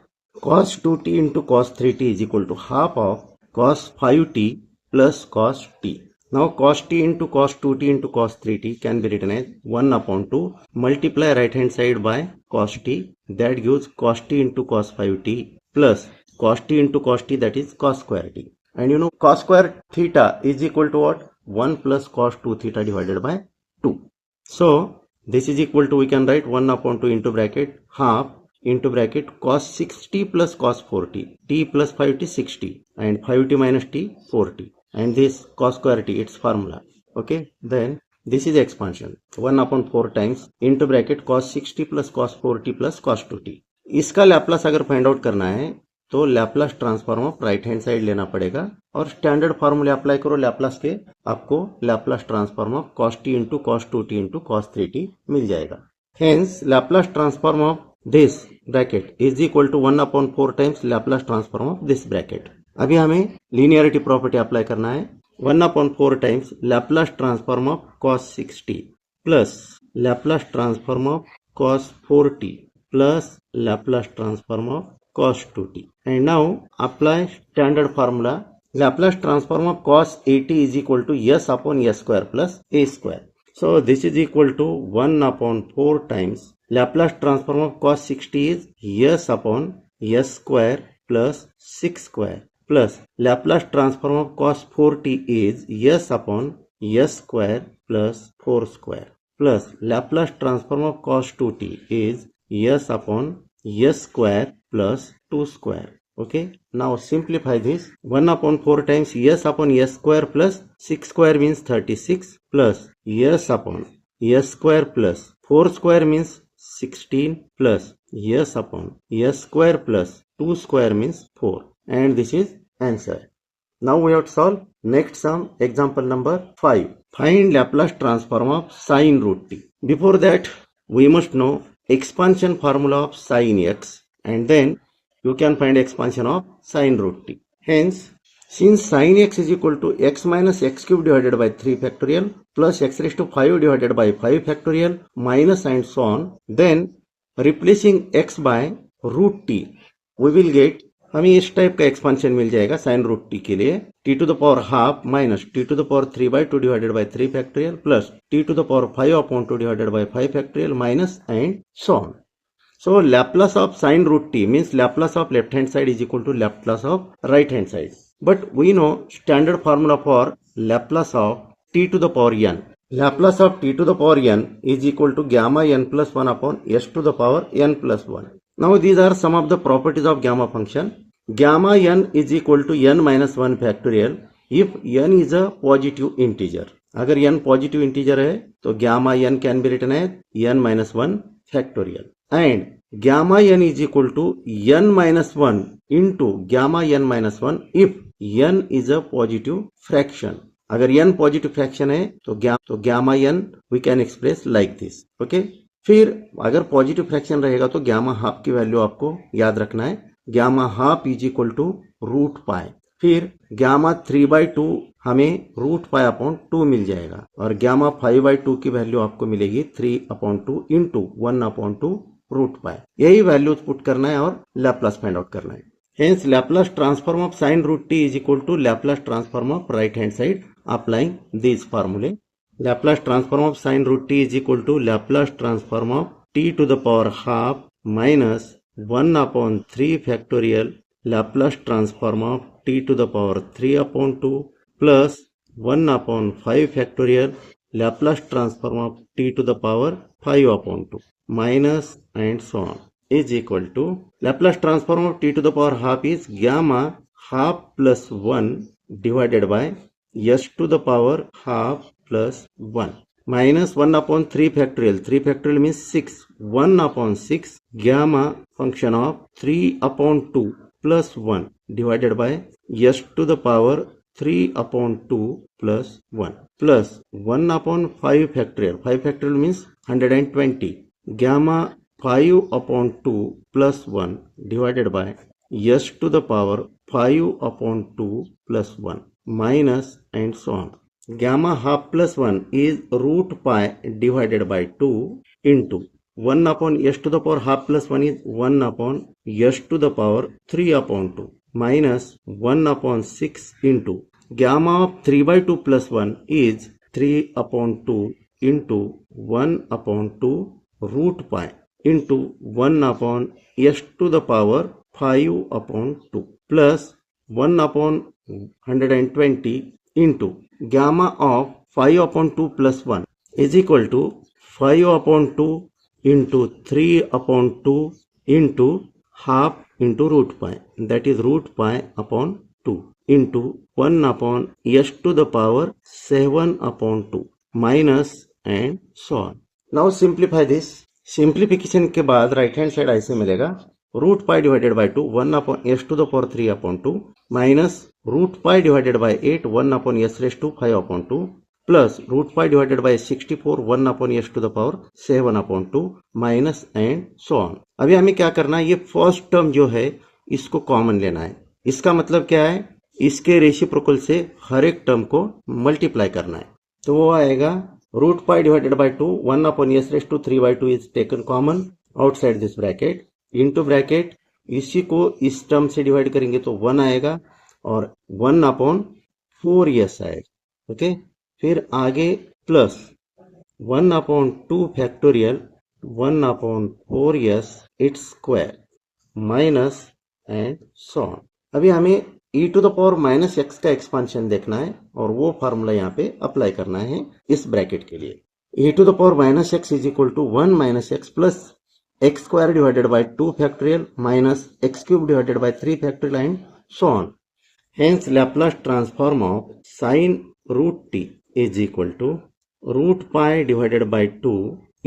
cos 2t into cos 3t is equal to half of cos 5t plus cos t. Now cos t into cos 2t into cos 3t can be written as 1 upon 2 multiply right hand side by cos t, that gives cos t into cos 5t plus cos t into cos t, that is cos square t. And you know cos square theta is equal to what? 1 plus cos 2 theta divided by 2. So this is equal to, we can write 1 upon 2 into bracket half into bracket cos 6t plus cos 4t, t plus 5t 6t and 5t minus t 4t, and this cos square t, its formula. Okay, then this is expansion 1 upon 4 times into bracket cos 6t plus cos 4t plus cos 2t. इसका Laplace अगर find out करना है तो Laplace transform of right hand side लेना पड़ेगा और standard फॉर्मूले apply करो लैप्लास के, आपको Laplace transform of cos t into cos 2t into cos 3t मिल जाएगा. Hence Laplace transform of this bracket is equal to 1 upon 4 times Laplace transform of this bracket. अभी हमें linearity property अप्लाई करना है. 1 upon 4 times Laplace transform of cos 6t plus Laplace transform of cos 4t plus Laplace transform of cos 2t. And now apply standard formula. Laplace transform of cos 80 is equal to s upon s square plus a square. So this is equal to 1 upon 4 times Laplace transform of cos 60 is s upon s square plus 6 square plus Laplace transform of cos 4t is s upon s square plus 4 square plus Laplace transform of cos 2t is s upon s square plus 2 square. Okay, now simplify this. 1 upon 4 times s upon s square plus 6 square means 36 plus s upon s square plus 4 square means 16 plus s upon s square plus 2 square means 4, and this is answer. Now we have to solve next sum, example number 5. Find Laplace transform of sin root t. Before that we must know expansion formula of sin x, and then you can find expansion of sin root t. Hence, since sin x is equal to x minus x cube divided by 3 factorial plus x raised to 5 divided by 5 factorial minus and so on, then replacing x by root t, we will get, हमें इस type का expansion मिल जाएगा sin root t के लिए, t to the power half minus t to the power 3 by 2 divided by 3 factorial plus t to the power 5 upon 2 divided by 5 factorial minus and so on. So Laplace of sin root t means Laplace of left hand side is equal to Laplace of right hand side. But we know standard formula for Laplace of t to the power n. Laplace of t to the power n is equal to gamma n plus 1 upon s to the power n plus 1. Now these are some of the properties of gamma function. Gamma n is equal to n minus 1 factorial if n is a positive integer. अगर n positive integer है तो gamma n can be written as n minus 1 factorial. And gamma n is equal to n minus 1 into gamma n minus 1 if n is a positive fraction. अगर n positive fraction है तो gamma n we can express like this. Okay, फिर अगर positive fraction रहेगा तो gamma half की value आपको याद रखना है. gamma half is equal to root pi. फिर gamma 3 by 2 हमें root pi upon 2 मिल जाएगा और gamma 5 by 2 की वैल्यू आपको मिलेगी 3 upon 2 into 1 upon 2 root pi. यही वैल्यूज पुट करना है और लैप्लास फाइंड आउट करना है. Hence Laplace transform of sine root t is equal to Laplace transform of right hand side applying this फार्मूले. Laplace transform of sine root t is equal to Laplace transform of t to the power half minus 1 upon 3 factorial Laplace transform of t to the power 3 upon 2 plus 1 upon 5 factorial Laplace transform of t to the power 5 upon 2 minus and so on is equal to Laplace transform of t to the power half is gamma half plus 1 divided by s to the power half plus 1 minus 1 upon 3 factorial. 3 factorial means 6. 1 upon 6 gamma function of 3 upon 2 plus 1 divided by s to the power 3 upon 2 plus 1 plus 1 upon 5 factorial. 5 factorial means 120. Gamma 5 upon 2 plus 1 divided by s to the power 5 upon 2 plus 1 minus and so on. Gamma half plus 1 is root pi divided by 2 into 1 upon s to the power half plus 1 is 1 upon s to the power 3 upon 2 minus 1 upon 6 into gamma of 3 by 2 plus 1 is 3 upon 2 into 1 upon 2 root pi into 1 upon s to the power 5 upon 2 plus 1 upon 120 into gamma of 5 upon 2 plus 1 is equal to 5 upon 2 into 3 upon 2 into half into root pi, that is root pi upon 2 into 1 upon s to the power 7 upon 2 minus and so on. Now simplify this. Simplification के बाद right hand side ऐसे मिलेगा root pi divided by 2 1 upon s to the power 3 upon 2 minus root pi divided by 8 1 upon s raised to 5 upon 2 plus root pi divided by 64 1 upon s to the power 7 upon 2 minus and so on. अभी हमें क्या करना है, ये first term जो है इसको common लेना है. इसका मतलब क्या है, इसके रेसिप्रोकल से हर एक टर्म को मल्टीप्लाई करना है. तो वो आएगा root pi divided by 2 1 upon s raised to 3 by 2 is taken common outside this bracket into bracket. इसी को इस टर्म से डिवाइड करेंगे तो 1 आएगा और 1 अपॉन 4s आएगा. ओके, फिर आगे plus 1 upon 2 factorial 1 upon 4s its square minus and so on. अभी हमें e to the power minus x का एक्सपांशन देखना है और वो फार्मूला यहाँ पे अप्लाई करना है इस ब्रैकेट के लिए. e to the power minus x is equal to 1 minus x plus x square divided by 2 factorial minus x cube divided by 3 factorial and so on. Hence Laplace transform of sine root t is equal to root pi divided by 2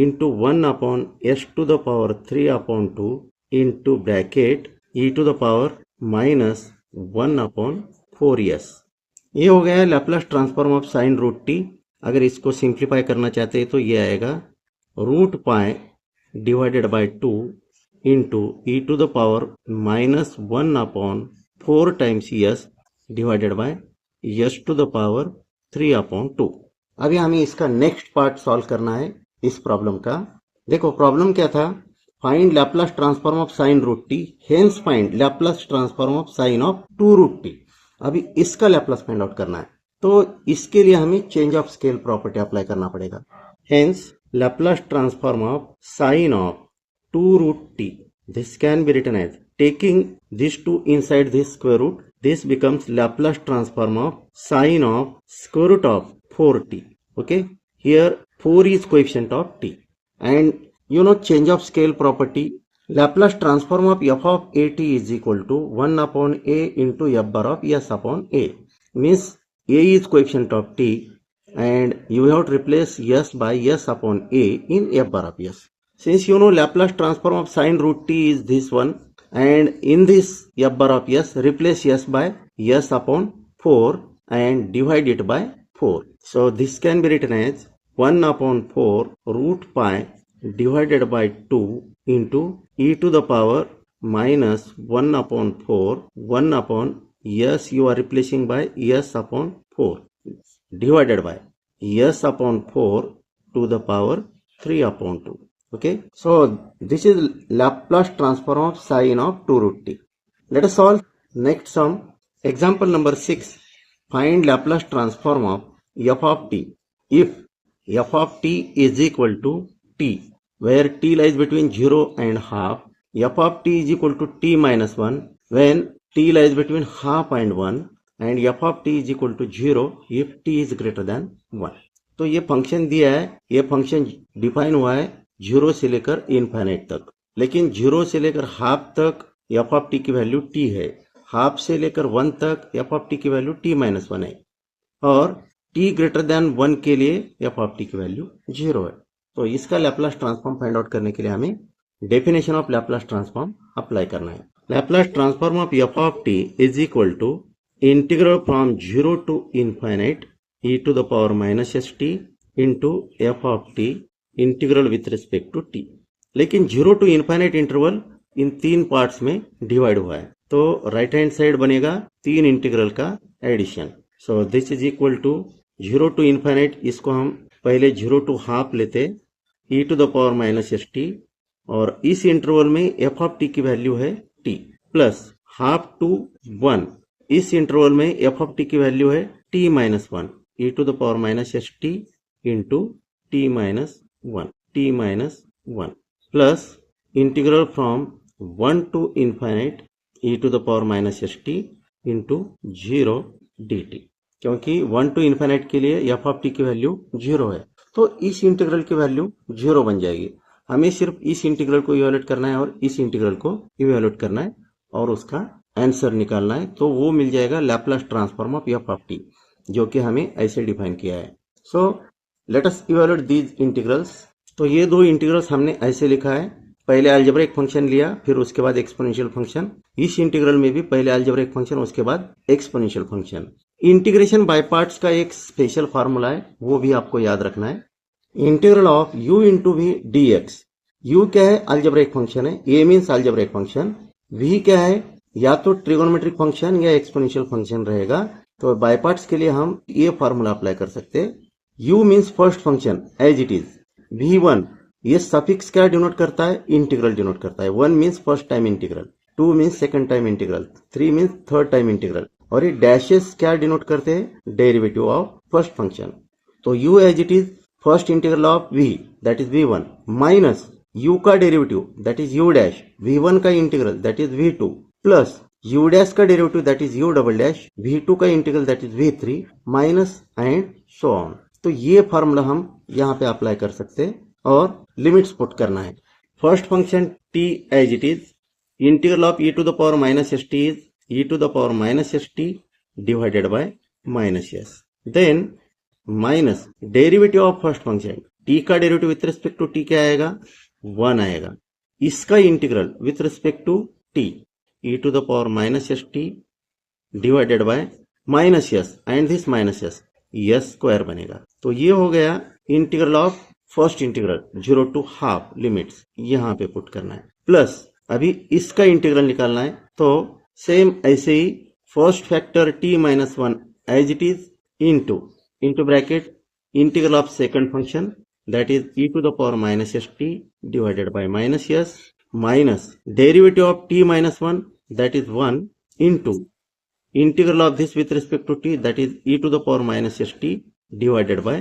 into 1 upon s to the power 3 upon 2 into bracket e to the power minus 1 upon 4s. ये हो गया है Laplace transform of sine root t. अगर इसको simplify करना चाहते हैं तो ये आएगा root pi divided by 2 into e to the power minus 1 upon 4 times s divided by s to the power 3 upon 2. अभी हमें इसका नेक्स्ट पार्ट सॉल्व करना है इस प्रॉब्लम का. देखो प्रॉब्लम क्या था, find Laplace transform of sine root t, hence find Laplace transform of sine of 2 root t. अभी इसका लैप्लास फाइंड आउट करना है तो इसके लिए हमें change of scale property apply करना पड़ेगा. Hence Laplace transform of sine of 2 root t, this can be written as taking this 2 inside this square root, this becomes Laplace transform of sine of square root of 4t. Okay, here 4 is coefficient of t and you know change of scale property, Laplace transform of f of at is equal to 1 upon a into f bar of s upon a. Means a is coefficient of t and you have to replace s by s upon a in f bar of s. Since you know Laplace transform of sine root t is this one, and in this f bar of s replace s by s upon 4 and divide it by 4. So this can be written as 1 upon 4 root pi divided by 2 into e to the power minus 1 upon 4 1 upon s you are replacing by s upon 4 divided by s upon 4 to the power 3 upon 2. Okay, so this is Laplace transform of sine of 2 root t. Let us solve next sum. Example number 6. Find Laplace transform of f of t if f of t is equal to t, where t lies between 0 and half. F of t is equal to t minus 1 when t lies between half and 1, and f of t is equal to 0 if t is greater than 1. तो ये function दिया है, ये function define हुआ है 0 से लेकर infinite तक, लेकिन 0 से लेकर हाफ तक f of t की वैल्यू t है, हाफ से लेकर 1 तक f of t की वैल्यू t माइनस 1 है, और t ग्रेटर देन 1 के लिए f of t की वैल्यू 0 है. तो इसका लैप्लास ट्रांसफॉर्म फाइंड आउट करने के लिए हमें definition of Laplace transform apply करना है. Laplace transform of f of t is equal to integral from 0 to infinite e to the power minus s t into f of t integral with respect to t. लेकिन 0 to infinite interval in 3 parts में divide हुआ है, तो right hand side बनेगा 3 integral का addition. So this is equal to 0 to infinite, इसको हम पहले 0 टू हाफ लेते e to the power minus s t, और इस इंटरवल में एफ ऑफ टी की वैल्यू है टी, प्लस हाफ टू 1, इस इंटरवल में एफ ऑफ टी की वैल्यू है t minus 1, e to the power minus s t into t minus 1 plus integral from 1 to infinite e to the power minus s t into 0 d t, क्योंकि 1 to infinite के लिए f of t की value 0 है, तो इस integral की value 0 बन जाएगी। हमें सिर्फ इस इंटीग्रल को इवेल्यूएट करना है और इस इंटीग्रल को इवेल्यूएट करना है और उसका आंसर निकालना है, तो वो मिल जाएगा Laplace transform of f of T, जो कि हमें ऐसे डिफाइन किया है। So let us evaluate these integrals. तो ये दो इंटीग्रल्स हमने ऐसे लिखा है, पहले अलजेब्रिक फंक्शन लिया, फिर उसके बाद एक्सपोनेंशियल फंक्शन। इस इंटीग्रल में भी पहले अलजेब्रिक फंक्शन, उसके बाद exponential function. Integration by parts का एक स्पेशल फार्मूला है, वो भी आपको याद रखना है। Integral of u into v d x. U क्या है? अलजेब्रिक फंक्शन है, a means algebraic function, v क्या है? या तो ट्रिगोनोमेट्रिक फंक्शन या एक्सपोनेंशियल फंक्शन रहेगा। तो बाय पार्ट्स के लिए हम ये फार्मूला अप्लाई कर सकते हैं। u means first function as it is, v1 ये सफिक्स क्या डिनोट करता है? इंटीग्रल डिनोट करता है। 1 means first time integral, 2 means second time integral, 3 means third time integral, और ये डैशेस क्या डिनोट करते हैं? Derivative of first function. तो u as it is first integral of v that is v1 minus u का derivative that is u dash, v1 का integral that is v2 plus u dash का derivative that is u double dash, v2 का integral that is v3 minus and so on. तो ये formula हम यहाँ पे apply कर सकते हैं और लिमिट्स पुट करना है। First function t as it is, integral of e to the power minus s t is e to the power minus s t divided by minus s, then minus derivative of first function, t का derivative with respect to t क्या आएगा? 1 आएगा। इसका integral with respect to t e to the power minus s t divided by minus s and this minus s, S square बनेगा। तो ये हो गया integral of first integral 0 to half, limits यहाँ पे पुट करना है। प्लस अभी इसका इंटीग्रल निकालना है, तो सेम ऐसे ही first factor t minus 1 as it is into bracket integral of second function that is e to the power minus st divided by minus s minus derivative of t minus 1 that is 1 into integral of this with respect to t that is e to the power minus st divided by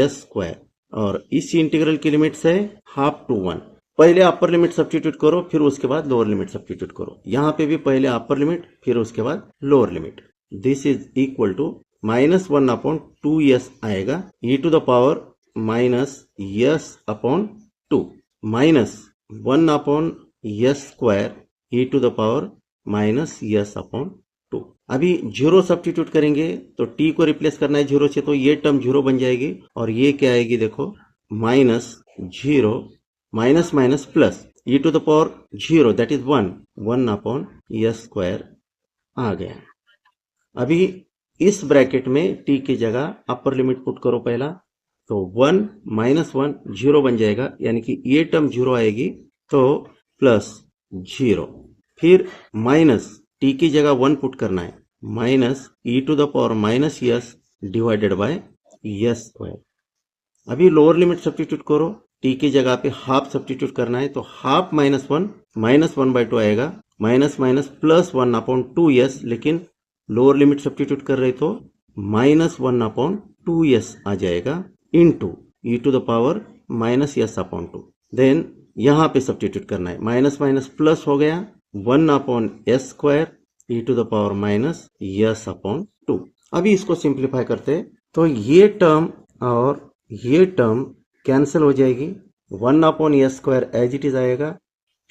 s square। और इस integral की limits है half to 1। पहले upper limit substitute करो, फिर उसके बाद lower limit substitute करो। यहाँ पे भी पहले अपर लिमिट, फिर उसके बाद lower limit. This is equal to minus 1 upon 2s आएगा, e to the power minus s upon 2 minus 1 upon s square e to the power minus s upon 2। अभी 0 सब्स्टिट्यूट करेंगे तो t को replace करना है 0 से, तो ये टर्म 0 बन जाएगी और ये क्या आएगी? देखो minus 0 minus minus plus e to the power 0 that is 1 upon s square आ गया। अभी इस ब्रैकेट में t की जगह अपर लिमिट पुट करो पहला, तो 1 माइनस 1 0 बन जाएगा, यानी कि ये टर्म 0 आएगी, तो प्लस 0, फिर माइनस t की जगह 1 पुट करना है, minus e to the power minus s divided by s square. अभी लोअर लिमिट सब्स्टिट्यूट करो, t की जगह पे हाफ सब्स्टिट्यूट करना है, तो हाफ माइनस 1 माइनस 1/2 आएगा, minus minus plus 1 upon 2s, लेकिन लोअर लिमिट सब्स्टिट्यूट कर रहे तो माइनस 1 अपॉन 2s आ जाएगा into e to the power minus s upon 2। Then यहाँ पे सब्स्टिट्यूट करना है, माइनस माइनस प्लस हो गया, 1 upon s square e to the power minus s upon 2। अभी इसको सिंप्लीफाई करते हैं, तो ये टर्म और ये टर्म कैंसिल हो जाएगी, 1 upon s square as it is आएगा,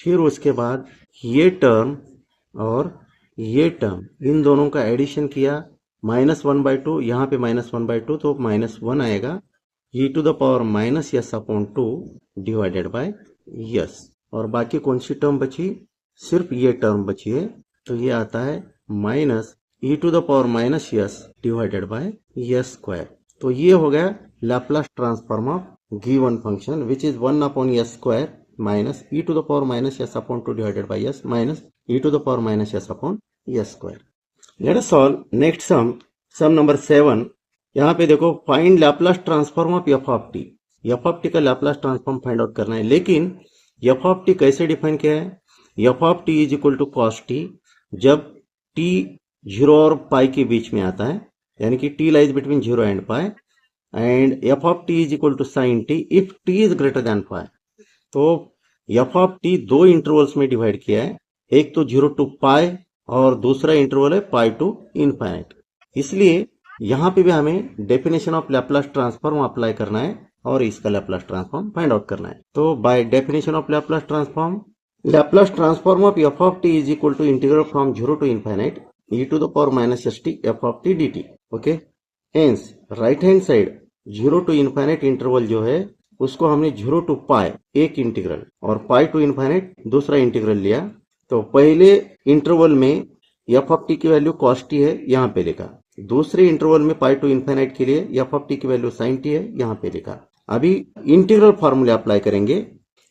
फिर उसके बाद ये टर्म और ये टर्म, इन दोनों का एडिशन किया, माइनस 1/2, यहाँ पे माइनस 1/2, तो माइनस 1 आएगा, e to the power minus s upon 2 divided by s। और बाकी कौन सी टर्म बची? सिर्फ ये टर्म बची है, तो ये आता है minus e to the power minus s divided by s square. तो ये हो गया Laplace transform of given function which is 1 upon s square minus e to the power minus s upon 2 divided by s minus e to the power minus s upon s square. Let us solve next some number 7। यहाँ पे देखो find Laplace transform of f of t. F of t का Laplace transform find out करना है, लेकिन f of t कैसे define किया है? F of t is equal to cos t जब टी 0 और पाई के बीच में आता है, यानी कि t lies between 0 and pi, and f of t is equal to sine t if t is greater than pi. तो एफ ऑफ टी दो इंटरवल्स में डिवाइड किया है, एक तो 0 टू पाई और दूसरा इंटरवल है पाई टू इनफाइनाइट। इसलिए यहाँ पे भी हमें definition of Laplace transform apply करना है और इसका लैप्लस ट्रांसफॉर्म फाइंड आउट करना है। तो by definition of Laplace transform of f of t is equal to integral from 0 to infinite e to the power minus st f of t dt। Okay, hence right hand side 0 to infinite interval जो है उसको हमने 0 to पाई एक integral और पाई to infinite दूसरा integral लिया। तो पहले इंटरवल में एफ ऑफ टी की वैल्यू कॉस टी है, यहाँ पे लिखा। दूसरे इंटरवल में पाई टू इनफाइनाइट के लिए एफ ऑफ टी की वैल्यू साइन टी है, यहाँ पे लिखा। अभी इंटीग्रल फार्मूला अप्लाई करेंगे।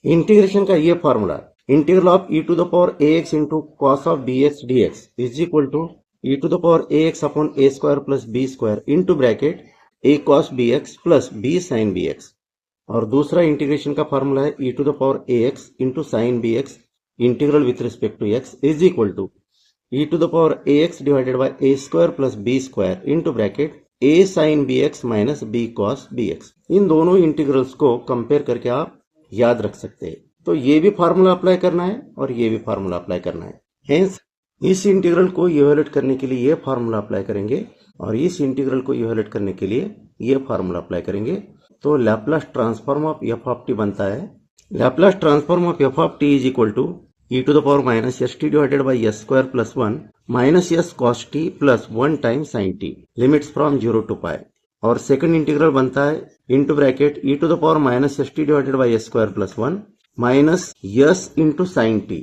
इंटीग्रेशन का ये formula integral of e to the power ax into cos of bx dx is equal to e to the power ax upon a square plus b square into bracket a cos bx plus b sine bx। और दूसरा integration का formula है e to the power ax into sine bx integral with respect to x is equal to e to the power ax divided by a square plus b square into bracket a sine bx minus b cos bx। इन दोनों integrals को compare करके आप याद रख सकते हैं। तो ये भी फार्मूला अप्लाई करना है और ये भी फार्मूला अप्लाई करना है। हेंस इस इंटीग्रल को इवेलुएट करने के लिए ये फार्मूला अप्लाई करेंगे और इस इंटीग्रल को इवेलुएट करने के लिए ये फार्मूला अप्लाई करेंगे। तो Laplace transform of f of t बनता है, Laplace transform of f of t is equal to e to the power minus s t divided by s square plus 1 minus s cos t plus 1 time sine t limits from 0 to pi. और second integral बनता है into bracket e to the power minus s t divided by s square plus 1 minus yes into sine t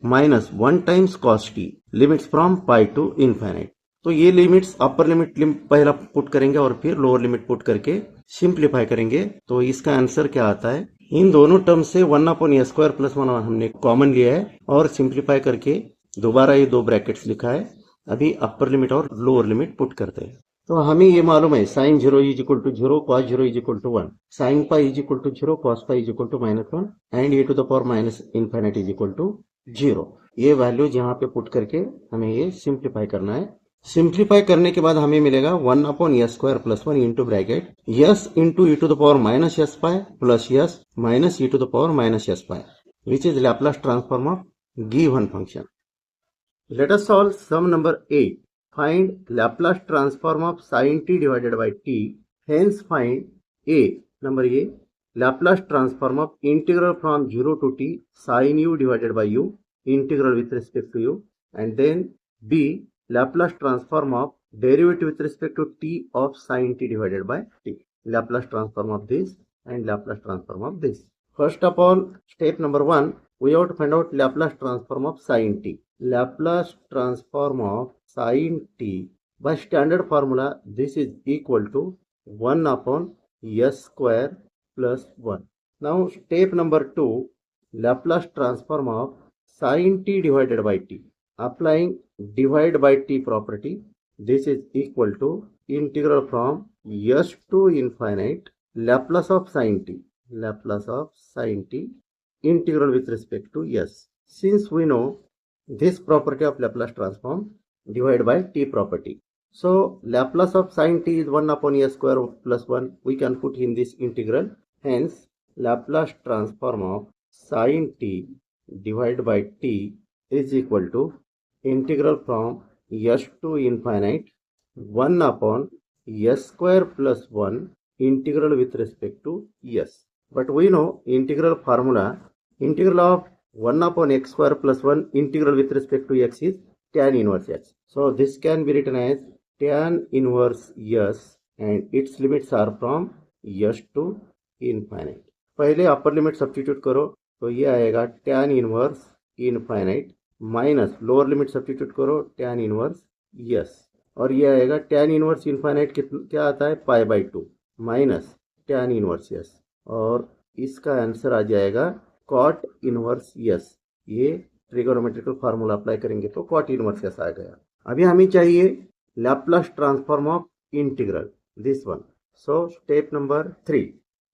minus 1 times cos t limits from pi to infinite. तो ये limits upper limit पहला put करेंगे और फिर lower limit put करके simplify करेंगे। तो इसका आंसर क्या आता है? इन दोनों टर्म से 1 अपॉन ए स्क्वायर प्लस 1 हमने कॉमन लिया है और सिंप्लीफाई करके दोबारा ये दो ब्रैकेट्स लिखा है। अभी अपर लिमिट और लोअर लिमिट पुट करते हैं। तो हमें ये मालूम है sine 0 is equal to 0, cos 0 is equal to 1, sine pi is equal to 0, cos pi is equal to -1 and e to the power minus infinite is equal to 0। ये values यहाँ पे पुट करके हमें ये सिंप्लीफाई करना है। Simplify करने के बाद हमें मिलेगा 1 upon s square plus 1 into bracket s into e to the power minus s pi plus s minus e to the power minus s pi which is Laplace transform of given function. Let us solve some number 8। Find Laplace transform of sin t divided by t. Hence find a number a Laplace transform of integral from 0 to t sin u divided by u integral with respect to u, and then b Laplace transform of derivative with respect to t of sin t divided by t. Laplace transform of this and Laplace transform of this. First of all, step number 1, we have to find out Laplace transform of sin t. Laplace transform of sin t by standard formula, this is equal to 1 upon s square plus 1. Now step number 2, Laplace transform of sin t divided by t. Applying divide by t property, this is equal to integral from s to infinite Laplace of sin t, Laplace of sin t integral with respect to s. Since we know this property of Laplace transform, divide by t property. So Laplace of sin t is 1 upon a square plus 1. We can put in this integral. Hence Laplace transform of sin t divided by t is equal to integral from s to infinite 1 upon s square plus 1 integral with respect to s. But we know integral formula, integral of 1 upon x square plus 1 integral with respect to x is tan inverse x. So this can be written as tan inverse s and its limits are from s to infinite. पहले upper limit substitute करो तो ये आएगा tan inverse infinite minus lower limit substitute करो tan inverse s और ये आएगा tan inverse infinite क्या आता है π/2 माइनस tan इनवर्स यस, और इसका आंसर आ जाएगा cot इनवर्स यस। ये ट्रिगोनोमेट्रिकल फार्मूला अप्लाई करेंगे तो cot इनवर्स यस आ गया। अभी हमें चाहिए Laplace transform of integral, this one. So step number 3,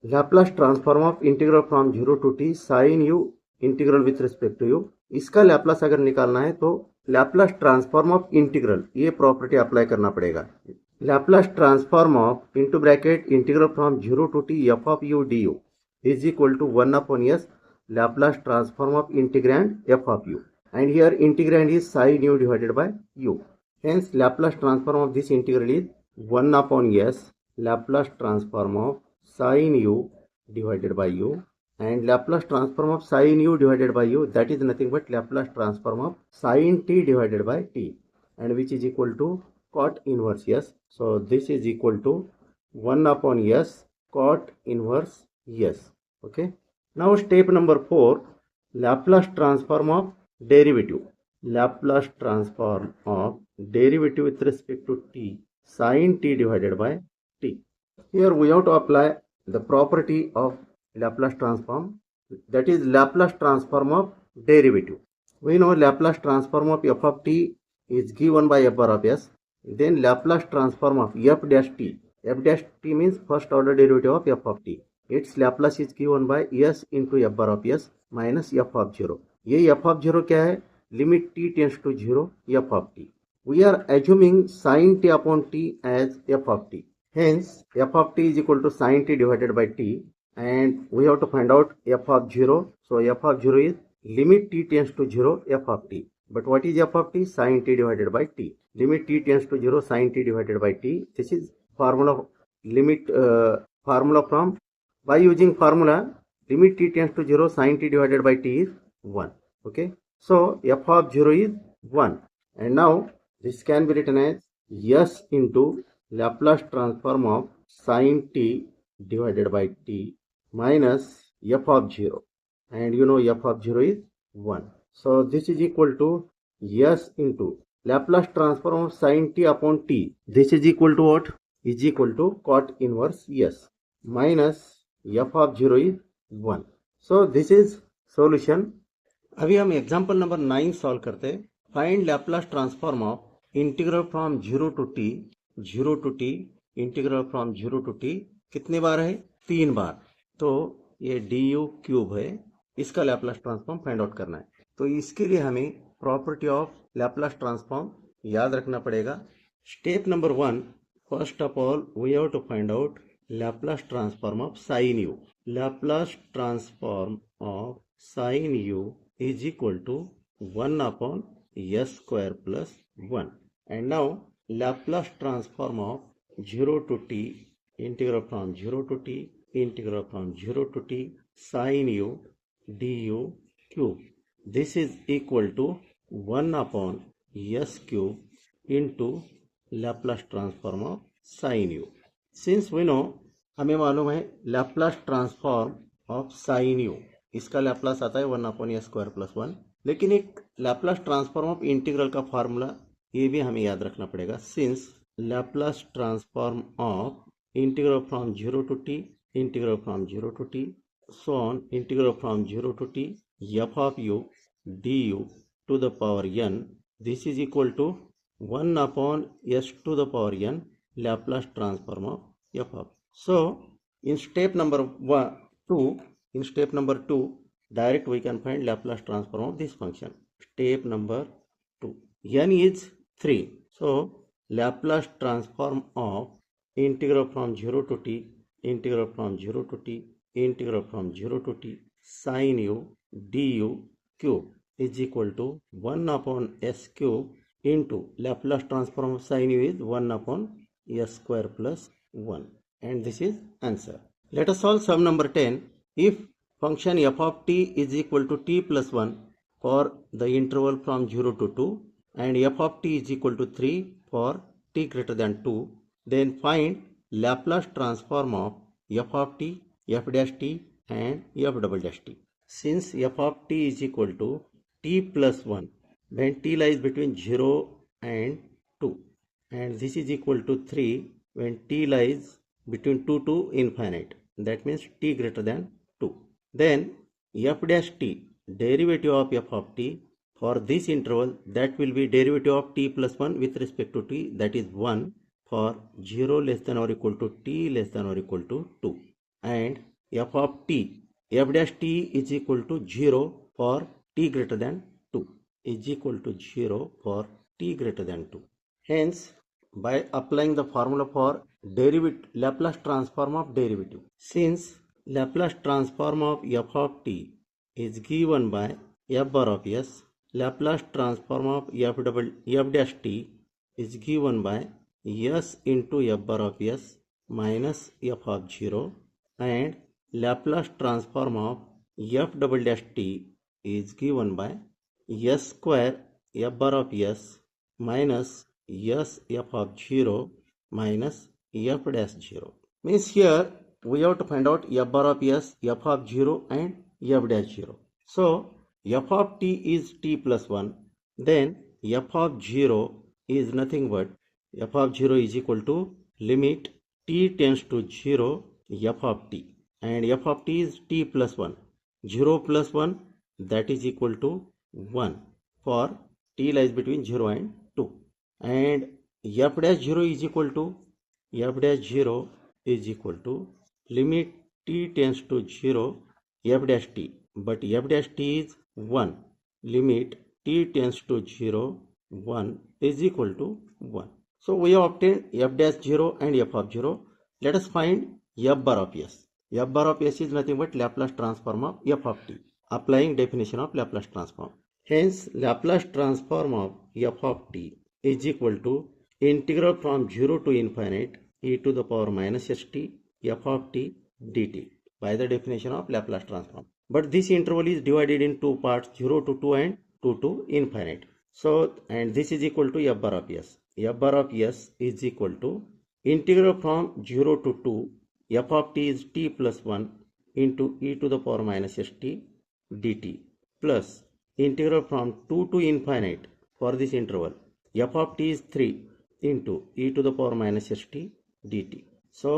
Laplace transform of integral from 0 to t sine u integral with respect to u. इसका Laplace अगर निकालना है तो लैप्लस ट्रांसफॉर्म ऑफ इंटीग्रल, ये प्रॉपर्टी अप्लाई करना पड़ेगा। Laplace transform of into bracket integral from 0 to t f of u du is equal to 1 upon s Laplace transform of integrand f of u, and here integrand is sin u divided by u. Hence Laplace transform of this integral is 1 upon s Laplace transform of sin u divided by u, and Laplace transform of sin u divided by u, that is nothing but Laplace transform of sin t divided by t, and which is equal to cot inverse s. So this is equal to 1 upon s cot inverse s. Okay. Now step number 4, Laplace transform of derivative. Laplace transform of derivative with respect to t sin t divided by t. Here we have to apply the property of Laplace transform, that is Laplace transform of derivative. We know Laplace transform of f of t is given by f bar of s. Then Laplace transform of f dash t. F dash t means first order derivative of f of t. Its Laplace is given by s into f bar of s minus f of 0. ये f of 0 क्या है? Limit t tends to 0 f of t. We are assuming sin t upon t as f of t. Hence f of t is equal to sin t divided by t, and we have to find out f of 0. So f of 0 is limit t tends to 0 f of t. But what is f of t? Sin t divided by t. Limit t tends to 0 sin t divided by t. This is formula limit formula from, by using formula limit t tends to 0 sin t divided by t is 1. Okay. So f of 0 is 1, and now this can be written as s into Laplace transform of sin t divided by t minus f of 0, and you know f of 0 is 1. So this is equal to s into Laplace transform of sin t upon t. This is equal to what? Is equal to cot inverse s minus f of 0 is 1. So this is solution. अभी हम example number 9 solve करते हैं। Find Laplace transform of integral from 0 to t integral from 0 to t कितने बार है? 3 बार। तो ये du cube है, इसका लैप्लास ट्रांसफॉर्म फाइंड आउट करना है। तो इसके लिए हमें प्रॉपर्टी ऑफ लैप्लास ट्रांसफॉर्म याद रखना पड़ेगा। Step number 1, first of all we have to find out Laplace transform of sin u. Laplace transform of sin u is equal to 1 upon s square plus 1. And now Laplace transform of 0 to t integral from 0 to t integral from 0 to t sin u du cube. This is equal to 1 upon s cube into Laplace transform of sin u. Since we know, हमें मालूम है Laplace transform of sine u, इसका Laplace आता है 1 upon s square plus 1। लेकिन एक Laplace transform of integral का formula ये भी हमें याद रखना पड़ेगा। Since Laplace transform of integral from 0 to t integral from 0 to t so on integral from 0 to t f of u du to the power n, this is equal to 1 upon s to the power n Laplace transform of f of. So in step number 2, direct we can find Laplace transform of this function. Step number 2, n is 3. So Laplace transform of integral from 0 to t integral from 0 to t integral from 0 to t sin u du cube is equal to 1 upon s cube into Laplace transform of sin u is 1 upon s square plus 1, and this is answer. Let us solve sum number 10. If function f of t is equal to t plus 1 for the interval from 0 to 2 and f of t is equal to 3 for t greater than 2, then find Laplace transform of f of t, f dash t and f double dash t. Since f of t is equal to t plus 1, when t lies between 0 and 2, and this is equal to 3 when t lies between 2 to infinite, that means t greater than 2. Then f dash t, derivative of f of t for this interval, that will be derivative of t plus 1 with respect to t, that is 1 for 0 less than or equal to t less than or equal to 2, and f of t, f dash t is equal to 0 for t greater than 2, is equal to 0 for t greater than 2. Hence, by applying the formula for Laplace transform of derivative, since Laplace transform of f of t is given by f bar of s, Laplace transform of f dash t is given by s into f bar of s minus f of 0, and Laplace transform of f double dash t is given by s square f bar of s minus s f of 0 minus f dash 0. Means here we have to find out f bar of s, f of 0 and f dash 0. So f of t is t plus 1, then f of 0 is nothing but f of 0 is equal to limit t tends to 0 f of t, and f of t is t plus 1. 0 plus 1, that is equal to 1 for t lies between 0 and 2, and f dash 0 is equal to limit t tends to 0 f dash t, but f dash t is 1, limit t tends to 0 1 is equal to 1. So we have obtained f dash 0 and f of 0. Let us find f bar of s. F bar of s is nothing but Laplace transform of f of t, applying definition of Laplace transform. Hence, Laplace transform of f of t is equal to integral from 0 to infinite e to the power minus st f of t dt by the definition of Laplace transform. But this interval is divided in two parts, 0 to 2 and 2 to infinite. So, and this is equal to f bar of s. F bar of s is equal to integral from 0 to 2 f of t is t plus 1 into e to the power minus st dt plus integral from 2 to infinite for this interval f of t is 3 into e to the power minus st dt. So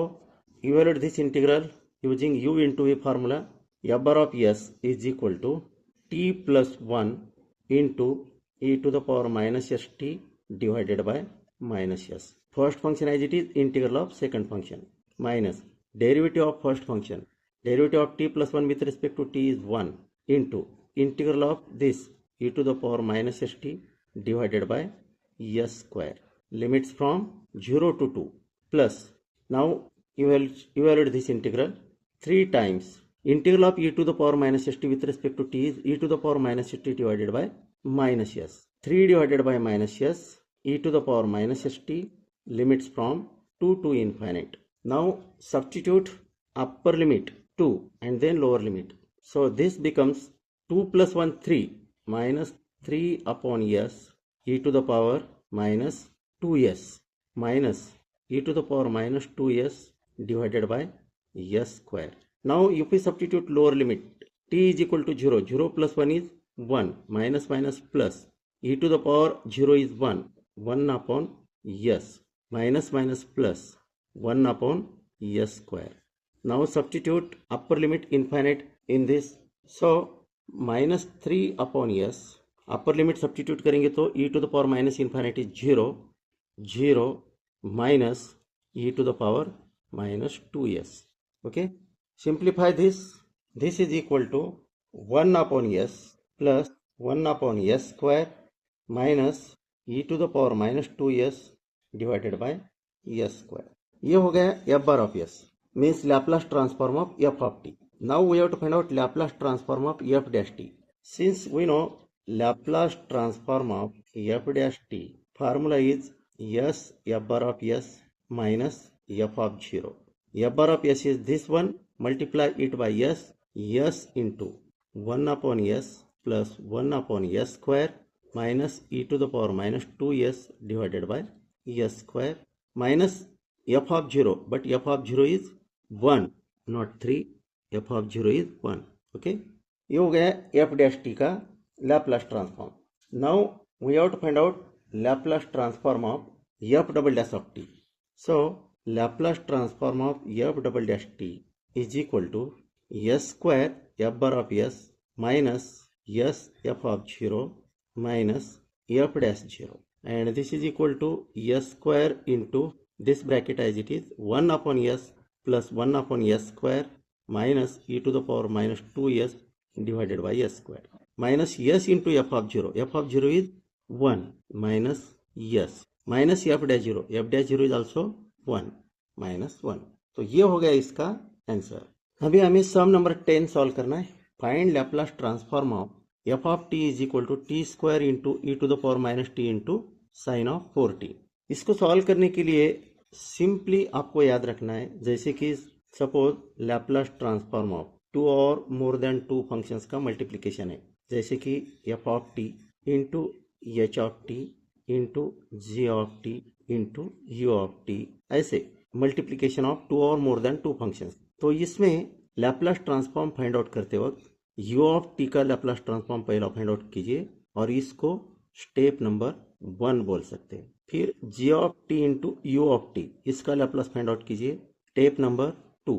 evaluate this integral using u into v formula. F bar of s is equal to t plus 1 into e to the power minus st divided by minus s. First function as it is, integral of second function, minus derivative of first function, derivative of t plus 1 with respect to t is 1 into integral of this e to the power minus st divided by s square. Limits from 0 to 2 plus, now evaluate this integral 3 times. Integral of e to the power minus st with respect to t is e to the power minus st divided by minus s. 3 divided by minus s e to the power minus st, limits from 2 to infinite. Now substitute upper limit 2 and then lower limit. So this becomes 2 plus 1 3 minus 3 upon s e to the power minus 2s minus e to the power minus 2s divided by s square. Now if we substitute lower limit, t is equal to 0, 0 plus 1 is 1, minus minus plus, e to the power 0 is 1, 1 upon s, minus minus plus, 1 upon s square. Now substitute upper limit infinite in this. So minus 3 upon s, upper limit substitute करेंगे तो e to the power minus infinite is 0, 0 minus e to the power minus 2s. Okay, simplify this. This is equal to 1 upon s plus 1 upon s square minus e to the power minus 2s divided by s square. ये हो गया f bar of s, means Laplace transform of f of t. Now we have to find out Laplace transform of f dash t. Since we know Laplace transform of f dash t, formula is s f bar of s minus f of 0. F bar of s is this one, multiply it by s into 1 upon s plus 1 upon s square minus e to the power minus 2s divided by s square minus f of 0, but f of 0 is 1, not 3, f of 0 is 1. Okay, ये हो गया f dash t का Laplace transform. Now we have to find out Laplace transform of f double dash of t. So Laplace transform of f double dash t is equal to s square f bar of s minus s f of 0 minus f dash 0, and this is equal to s square into this bracket as it is 1 upon s plus 1 upon s square minus e to the power minus 2s divided by s square minus s into f of 0. F of 0 is 1 minus s minus f dash 0. F dash 0 is also 1 minus 1. तो ये हो गया इसका answer. अभी हमें सम number 10 solve करना है. Find Laplace transform of f of t is equal to t square into e to the power minus t into sine of 4t. इसको सॉल्व करने के लिए सिंपली आपको याद रखना है, जैसे कि suppose Laplace transform of two और मोर देन टू फंक्शंस का मल्टीप्लिकेशन है, जैसे कि f of t into h of t into g of t into u of t, ऐसे मल्टीप्लिकेशन ऑफ टू और मोर देन टू फंक्शंस. तो इसमें Laplace transform find out करते वक्त यू ऑफ टी का लैप्लास ट्रांसफॉर्म पहला find out कीजिए और इसको स्टेप नंबर 1 बोल सकते हैं. फिर g of t into u of t, इसका लैप्लास फाइंड आउट कीजिए, स्टेप नंबर 2.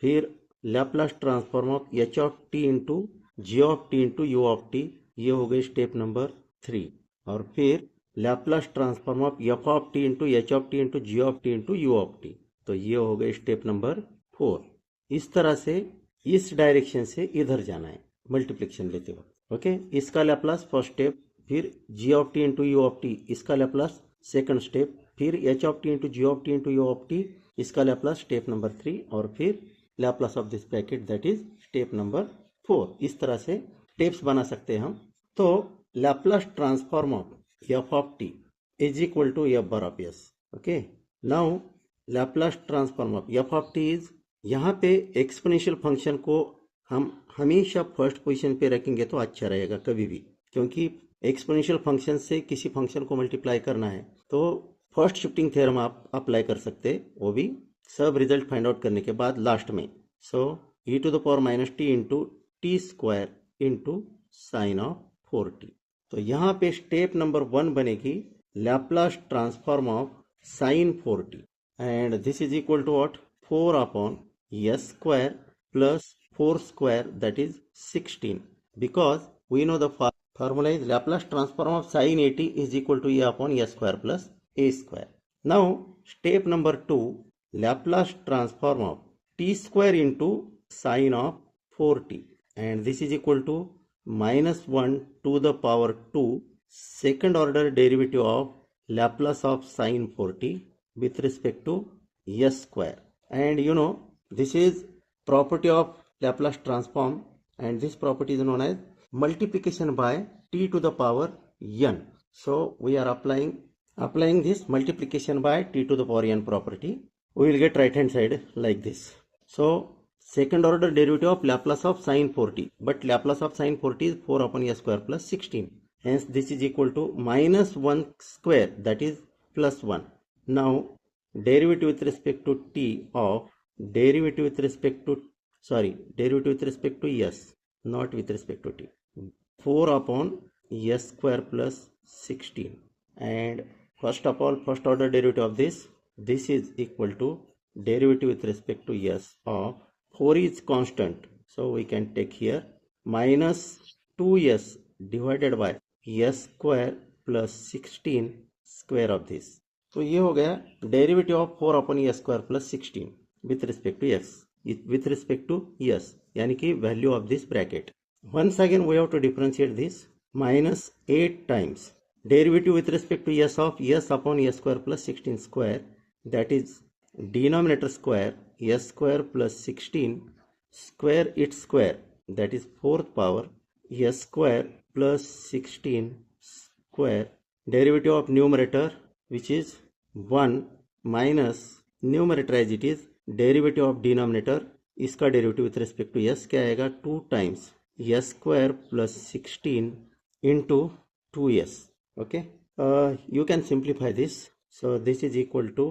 फिर Laplace transform of h of t into g of t into u of t, ये हो गई स्टेप नंबर 3. और फिर Laplace transform of f of t into h of t into g of t into u of t, तो ये हो गई step number 4. इस तरह से इस डायरेक्शन से इधर जाना है मल्टीप्लिकेशन लेते वक्त. ओके, इसका लैप्लास फर्स्ट स्टेप, फिर g of t into u of t, इसका लैप्लास सेकंड स्टेप, फिर h of t into g of t into u of t, इसका लैप्लास स्टेप नंबर 3, और फिर Laplace of this bracket that is step number 4. इस तरह से steps बना सकते हैं हम. तो Laplace transform of f of t is equal to f bar of s. Okay, now Laplace transform of f of t is, यहाँ पे एक्सपोनेंशियल फंक्शन को हम हमेशा फर्स्ट पोजीशन पे रखेंगे तो अच्छा रहेगा कभी भी, क्योंकि एक्सपोनेंशियल फंक्शन से किसी फंक्शन को मल्टीप्लाई करना है तो फर्स्ट शिफ्टिंग थ्योरम आप अप्लाई कर सकते हैं, वो भी सब रिजल्ट फाइंड आउट करने के बाद लास्ट में. So e to the power minus t into t square into sine of 4t. तो यहाँ पे स्टेप नंबर 1 बनेगी Laplace transform of sine 4t, and this is equal to what, 4 upon s square plus 4 square that is 16, because we know the formula is Laplace transform of sine 80 is equal to a upon s square plus a square. Now step number 2, Laplace transform of t square into sine of 4t, and this is equal to -1 to the power 2 second order derivative of Laplace of sin 4t with respect to s square. And you know, this is property of Laplace transform, and this property is known as multiplication by t to the power n. So we are applying this multiplication by t to the power n property. We will get right hand side like this. So second order derivative of Laplace of sin 4t, but Laplace of sin 4t is 4 upon s square plus 16. Hence this is equal to -1 square, that is plus 1. Now derivative with respect to t of derivative with respect to s, not with respect to t, 4 upon s square plus 16, and first of all first order derivative of this is equal to derivative with respect to s of 4 is constant, so we can take here minus 2s divided by s square plus 16 square of this. तो ये हो गया derivative of 4 upon s square plus 16 with respect to x, with respect to s, यानी कि value of this bracket. Once again we have to differentiate this, -8 times derivative with respect to s of s upon s square plus 16 square, that is denominator square s square plus 16 square its square, that is 4th power s square plus 16 square, derivative of numerator which is 1 minus numerator as it is derivative of denominator, इसका derivative with respect to s क्या आएगा, 2 times s square plus 16 into 2s. Okay, you can simplify this. So this is equal to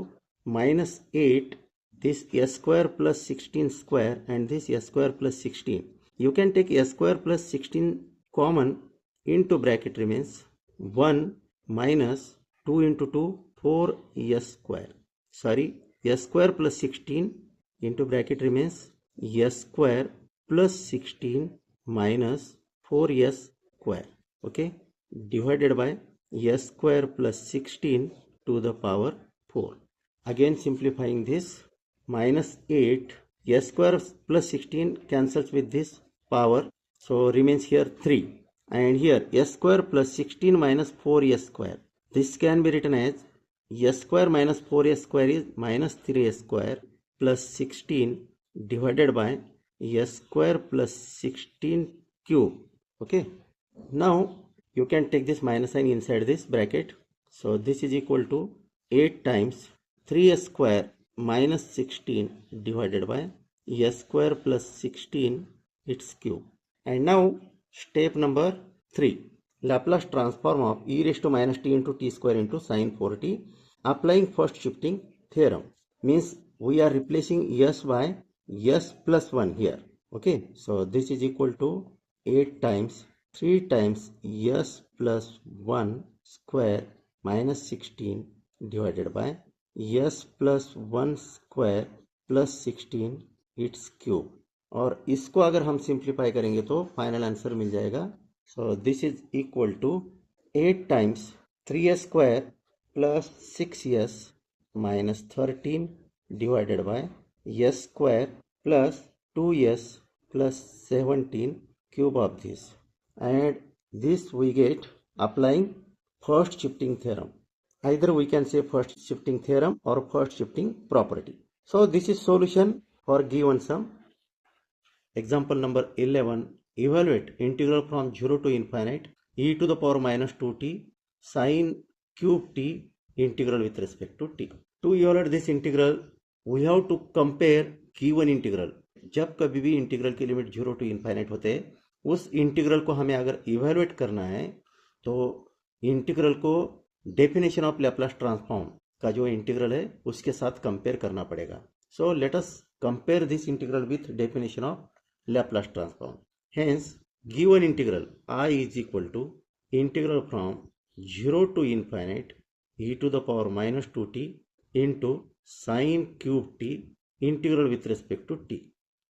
-8, this s square plus 16 square, and this s square plus 16. You can take s square plus 16 common, into bracket remains 1 minus 2 into 2 4s square. Sorry, s square plus 16 into bracket remains s square plus 16 minus 4s square. Okay, divided by s square plus 16 to the power 4. Again simplifying this, minus 8, s square plus 16 cancels with this power, so remains here 3, and here s square plus 16 minus 4s square. This can be written as s square minus 4s square is minus 3s square plus 16 divided by s square plus 16 cube. Okay, now you can take this minus sign inside this bracket, so this is equal to 8 times 3s square minus 16 divided by s square plus 16 its cube. And now step number 3, Laplace transform of e raised to minus t into t square into sin 4t, applying first shifting theorem. Means we are replacing s by s plus 1 here. Okay, so this is equal to 8 times 3 times s plus 1 square minus 16 divided by s plus 1 square plus 16 its cube. और इसको अगर हम simplify करेंगे तो final answer मिल जाएगा. So this is equal to 8 times 3s square plus 6s minus 13 divided by s square plus 2s plus 17 cube of this, and this we get applying first shifting theorem. Either we can say first shifting theorem or first shifting property. So this is solution for given sum. Example number 11, evaluate integral from 0 to infinite e to the power minus 2t sin cube t integral with respect to t. To evaluate this integral, we have to compare given integral. जब कभी भी integral की limit 0 to infinite होते हैं, उस integral को हमें अगर इवेल्युएट करना है तो इंटीग्रल को डेफिनेशन ऑफ लैप्लास ट्रांसफॉर्म का जो इंटीग्रल है उसके साथ कंपेयर करना पड़ेगा. So let us compare this integral with definition of Laplace transform. Hence, given integral I is equal to integral from 0 to infinite e to the power minus 2t into sin cube t integral with respect to t.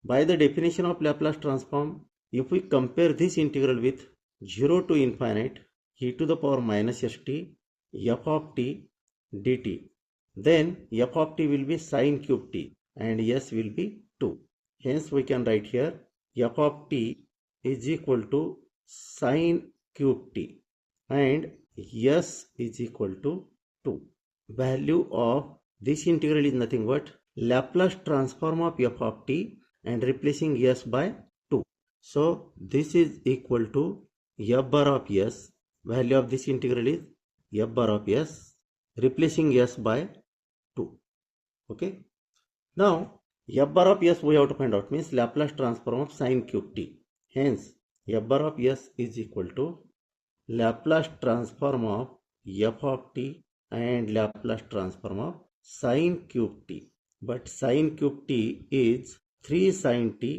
By the definition of Laplace transform, if we compare this integral with 0 to infinite e to the power minus st f of t dt, then f of t will be sin cube t and s will be 2. Hence we can write here f of t is equal to sin cube t and s is equal to 2. Value of this integral is nothing but Laplace transform of f of t and replacing s by 2. So this is equal to f bar of s. Value of this integral is f bar of s replacing s by 2. Okay. Now f bar of s we have to find out, means Laplace transform of sin cube t. Hence f bar of s is equal to Laplace transform of f of t and Laplace transform of sin cube t. But sin cube t is 3 sin t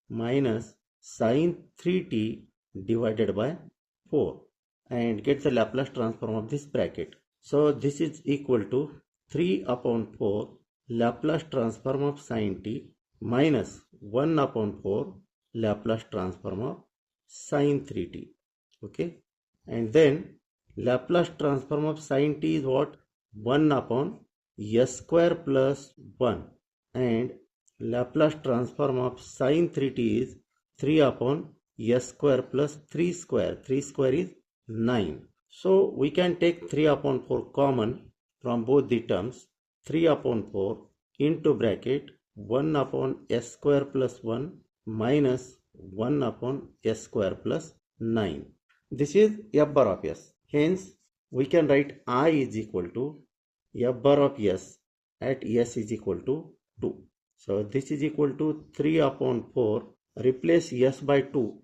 minus sin 3t divided by 4, and get the Laplace transform of this bracket. So this is equal to 3 upon 4 Laplace transform of sin t minus 1 upon 4 Laplace transform of sin 3t. Okay, and then Laplace transform of sin t is what? 1 upon s square plus 1, and Laplace transform of sin 3t is 3 upon s square plus 3 square. 3 square is 9. So we can take 3 upon 4 common from both the terms. 3 upon 4 into bracket 1 upon s square plus 1 minus 1 upon s square plus 9. This is f bar of s. Hence, we can write I is equal to f bar of s at s is equal to 2. So this is equal to 3 upon 4. Replace s by 2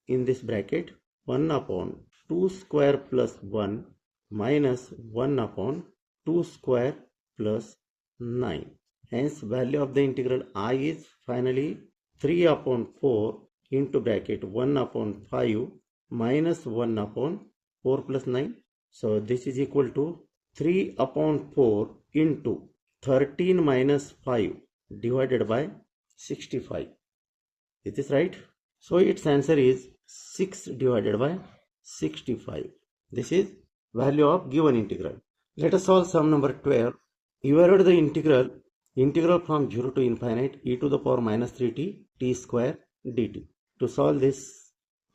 in this bracket. 1 upon 2 square plus 1 minus 1 upon 2 square plus 9. Hence value of the integral I is finally 3 upon 4 into bracket 1 upon 5 minus 1 upon 4 plus 9. So this is equal to 3/4 into 13 minus 5 divided by 65. Is this right? So its answer is 6 divided by 65. This is value of given integral. Let us solve sum number 12. Evaluate the integral from 0 to infinite e to the power minus 3t t square dt. To solve this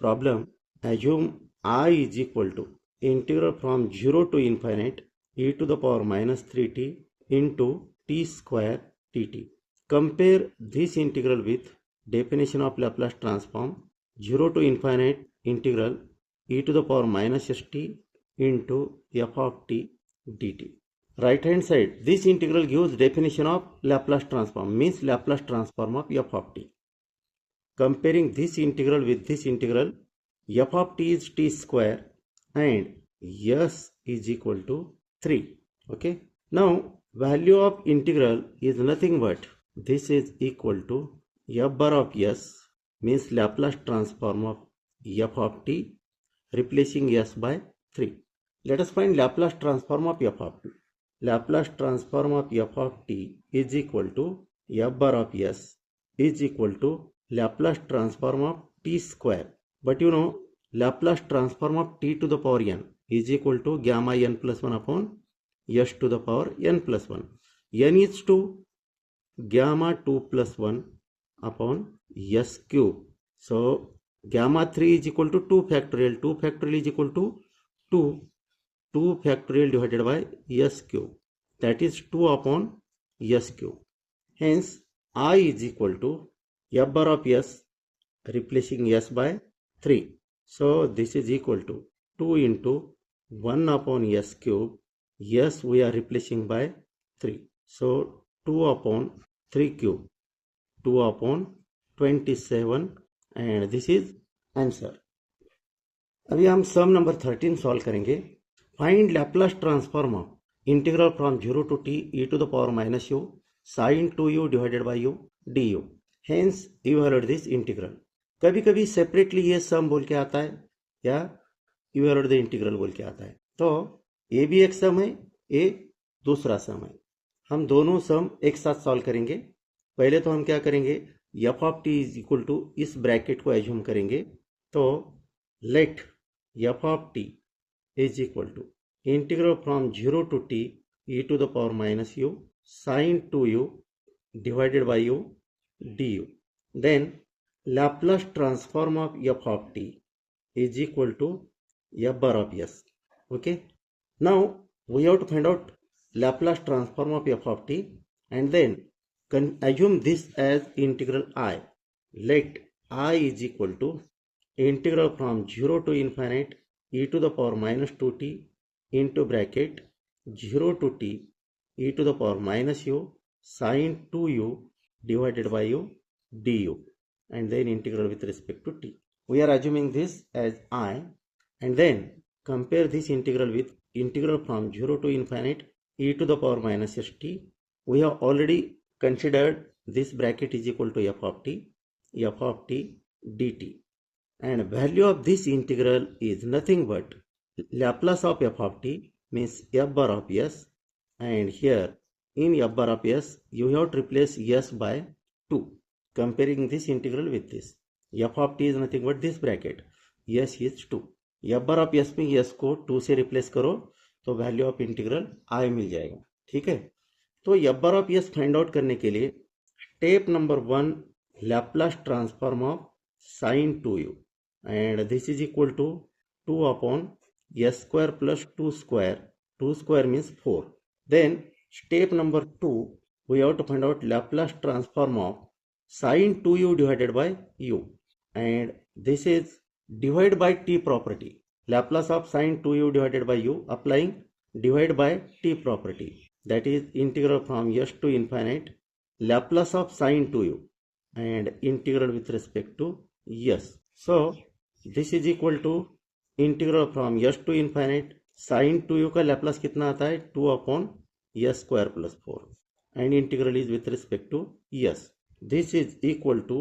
problem, assume I is equal to integral from 0 to infinite e to the power minus 3t into t square dt. Compare this integral with definition of Laplace transform 0 to infinite integral e to the power minus st into f of t dt. Right hand side, this integral gives definition of Laplace transform, means Laplace transform of f of t. Comparing this integral with this integral, f of t is t square and s is equal to 3. Okay. Now value of integral is nothing but this is equal to f bar of s, means Laplace transform of f of t, replacing s by 3. Let us find Laplace transform of f of t. Laplace transform of f of t is equal to f bar of s is equal to Laplace transform of t square. But you know, Laplace transform of t to the power n is equal to gamma n plus 1 upon s to the power n plus 1. N is 2, gamma 2 plus 1 upon s cube. So gamma 3 is equal to 2 factorial. 2 factorial is equal to 2. 2 factorial divided by s cube. That is 2 upon s cube. Hence I is equal to f bar of s, replacing s by 3. So this is equal to 2 into 1 upon s cube. S we are replacing by 3. So 2 upon 3 cube. 2 upon 27 and this is answer. अभी हम सम number 13 solve करेंगे. Find Laplace transform of integral from 0 to t e to the power minus u sin 2u divided by u du. Hence evaluate this integral. कभी कभी separately ये सम बोल के आता है या इवेल्यूएट द इंटीग्रल बोल के आता है. तो ये भी एक सम है, ये दूसरा सम है. हम दोनों सम एक साथ सॉल्व करेंगे. पहले तो हम क्या करेंगे, f of t is equal to इस ब्रैकेट को एज्यूम करेंगे. तो let f of t is equal to integral from 0 to t e to the power minus u sin 2u divided by u du. Then Laplace transform of f of t is equal to f bar of s. Okay. Now we have to find out Laplace transform of f of t and then assume this as integral I. Let I is equal to integral from 0 to infinite e to the power minus 2t into bracket 0 to t e to the power minus u sin 2u divided by u du, and then integral with respect to t. We are assuming this as I and then compare this integral with integral from 0 to infinite e to the power minus st. We have already considered this bracket is equal to f of t dt, and value of this integral is nothing but Laplace of f of t, means f bar of s, and here in f bar of s you have to replace s by 2. Comparing this integral with this, f of t is nothing but this bracket, s is 2. f bar of s में s को 2 से replace करो तो value of integral i मिल जाएगा. ठीक है. तो f bar of s find out करने के लिए step number 1, Laplace transform of sin 2u, and this is equal to 2 upon s square plus 2 square. 2 square means 4. Then step number 2, we have to find out Laplace transform of sin 2u divided by u, and this is divide by t property. Laplace of sin 2u divided by u applying divide by t property, that is integral from s to infinite Laplace of sin 2u and integral with respect to s. So this is equal to integral from s to infinite sin 2u का Laplace कितना आता है, 2 upon s square plus 4, and integral is with respect to s. This is equal to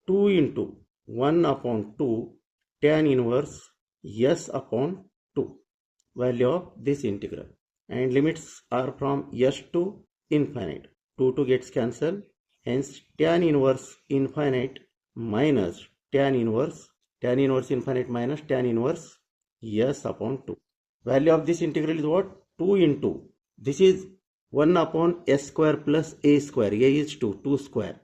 2 into 1 upon 2 tan inverse s upon 2, value of this integral. and limits are from s to infinite. 2 gets cancelled. Hence tan inverse infinite minus tan inverse infinite minus tan inverse s upon 2. Value of this integral is what? 2 into, this is 1 upon s square plus a square. A is 2 square.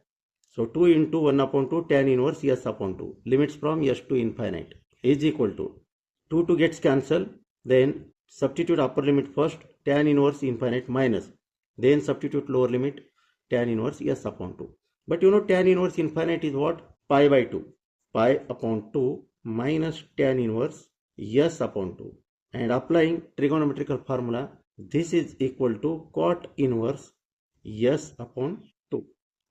So 2 into 1 upon 2 tan inverse s upon 2. Limits from s to infinite is equal to 2 gets cancelled. Then substitute upper limit first, tan inverse infinite minus. Then substitute lower limit, tan inverse s upon 2. But you know tan inverse infinite is what? Pi by 2. Pi upon 2 minus tan inverse s upon 2. And applying trigonometrical formula, this is equal to cot inverse s upon 2.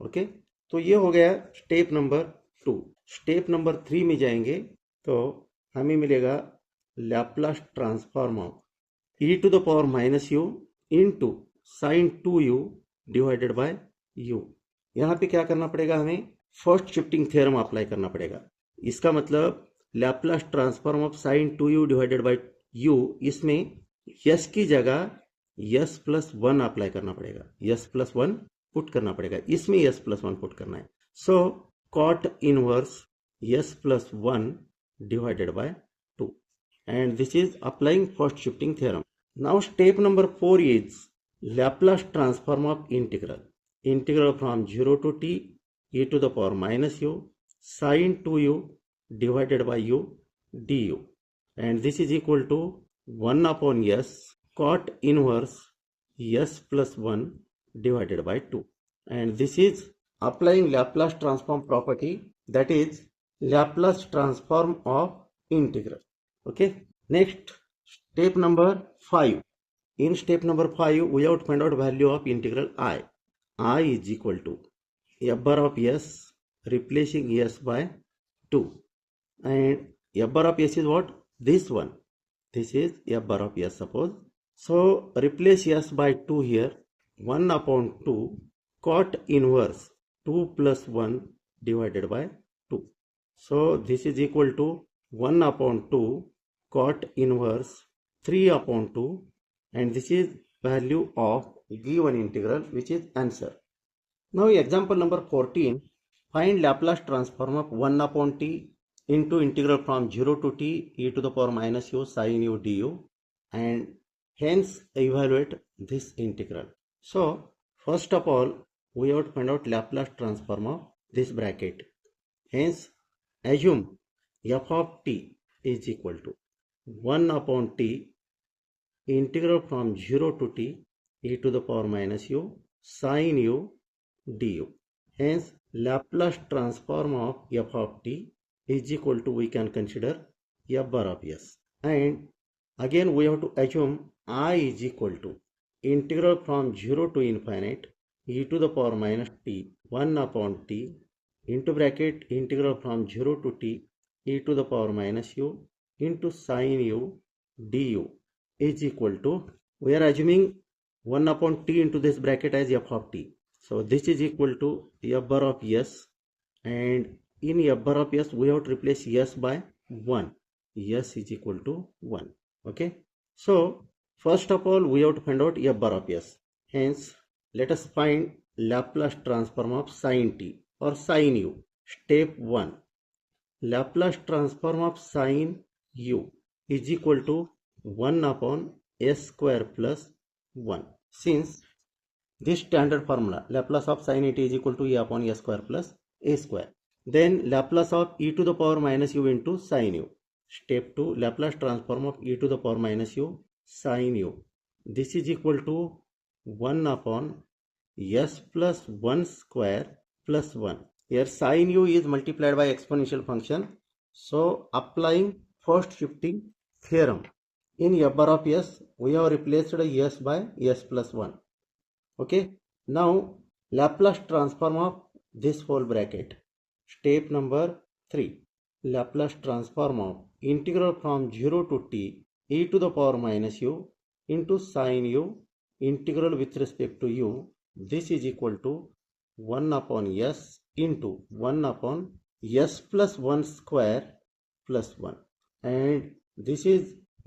Okay, तो ये हो गया step number 2. Step number 3 में जाएंगे तो हमें मिलेगा Laplace transform of e to the power minus u into sine 2u divided by u. यहाँ पे क्या करना पड़ेगा, हमें फर्स्ट शिफ्टिंग थ्योरम अप्लाई करना पड़ेगा. इसका मतलब Laplace transform of sign 2u divided by u, इसमें s की जगह s प्लस 1 अप्लाई करना पड़ेगा. s प्लस 1 पुट करना पड़ेगा, इसमें s प्लस 1 पुट करना है. So cot inverse s plus 1 divided by 2, and this is applying first shifting theorem. Now step number 4 is Laplace transform of integral from 0 to t e to the power minus u sin 2u divided by u du, and this is equal to 1 upon s cot inverse s plus 1 divided by 2, and this is applying Laplace transform property, that is Laplace transform of integral. Okay, next step number 5. In step number 5 we have to find out value of integral I. I is equal to f bar of s replacing s by 2, and f bar of s is what? This one. This is f bar of s, suppose. So replace s by 2 here. 1 upon 2 cot inverse 2 plus 1 divided by 2. So this is equal to 1 upon 2 cot inverse 3 upon 2, and this is value of given integral, which is answer. Now example number 14. Find Laplace transform of 1 upon t into integral from 0 to t e to the power minus u sin u du, and hence evaluate this integral. So first of all we have to find out Laplace transform of this bracket. Hence assume f of t is equal to 1 upon t integral from 0 to t e to the power minus u sin u du. Hence Laplace transform of f of t is equal to, we can consider f bar of s, and again we have to assume I is equal to integral from 0 to infinite e to the power minus t 1 upon t into bracket integral from 0 to t e to the power minus u into sin u du is equal to, we are assuming 1 upon t into this bracket as f of t. So this is equal to f bar of s, and in f bar of s we have to replace s by 1. S is equal to 1. Okay, so first of all we have to find out f bar of s. Hence let us find Laplace transform of sin t or sin u. Step 1. Laplace transform of sin u is equal to 1 upon s square plus 1. Since this standard formula, Laplace of sin t is equal to a upon s square plus a square. Then Laplace of e to the power minus u into sin u. Step 2. Laplace transform of e to the power minus u sin u. This is equal to 1 upon s plus 1 square plus 1. Here sin u is multiplied by exponential function. So applying first shifting theorem, in f bar of s we have replaced s by s plus 1. Okay, now Laplace transform of this whole bracket. Step number 3. Laplace transform of integral from 0 to t e to the power minus u into sin u integral with respect to u. This is equal to 1 upon s into 1 upon s plus 1 square plus 1, and this is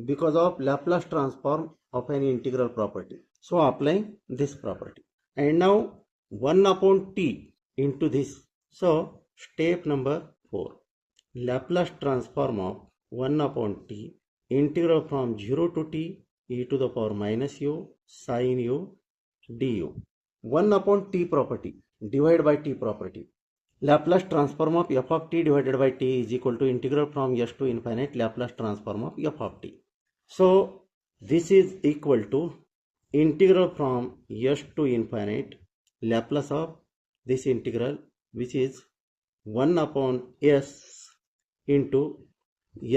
because of Laplace transform of an integral property. So applying this property. And now 1 upon t into this. So step number 4. Laplace transform of 1 upon t integral from 0 to t e to the power minus u sin u du. 1 upon t property divided by t property. Laplace transform of f of t divided by t is equal to integral from s to infinite Laplace transform of f of t. So this is equal to integral from s to infinite Laplace of this integral, which is 1 upon s into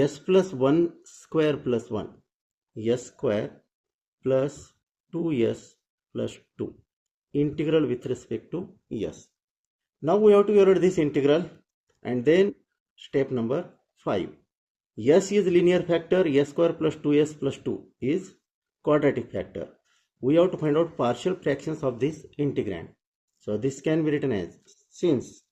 s plus 1 square plus 1, s square plus 2s plus 2, integral with respect to s. Now we have to evaluate this integral, and then step number 5. S is linear factor, s square plus 2s plus 2 is quadratic factor. We have to find out partial fractions of this integrand. So this can be written as, since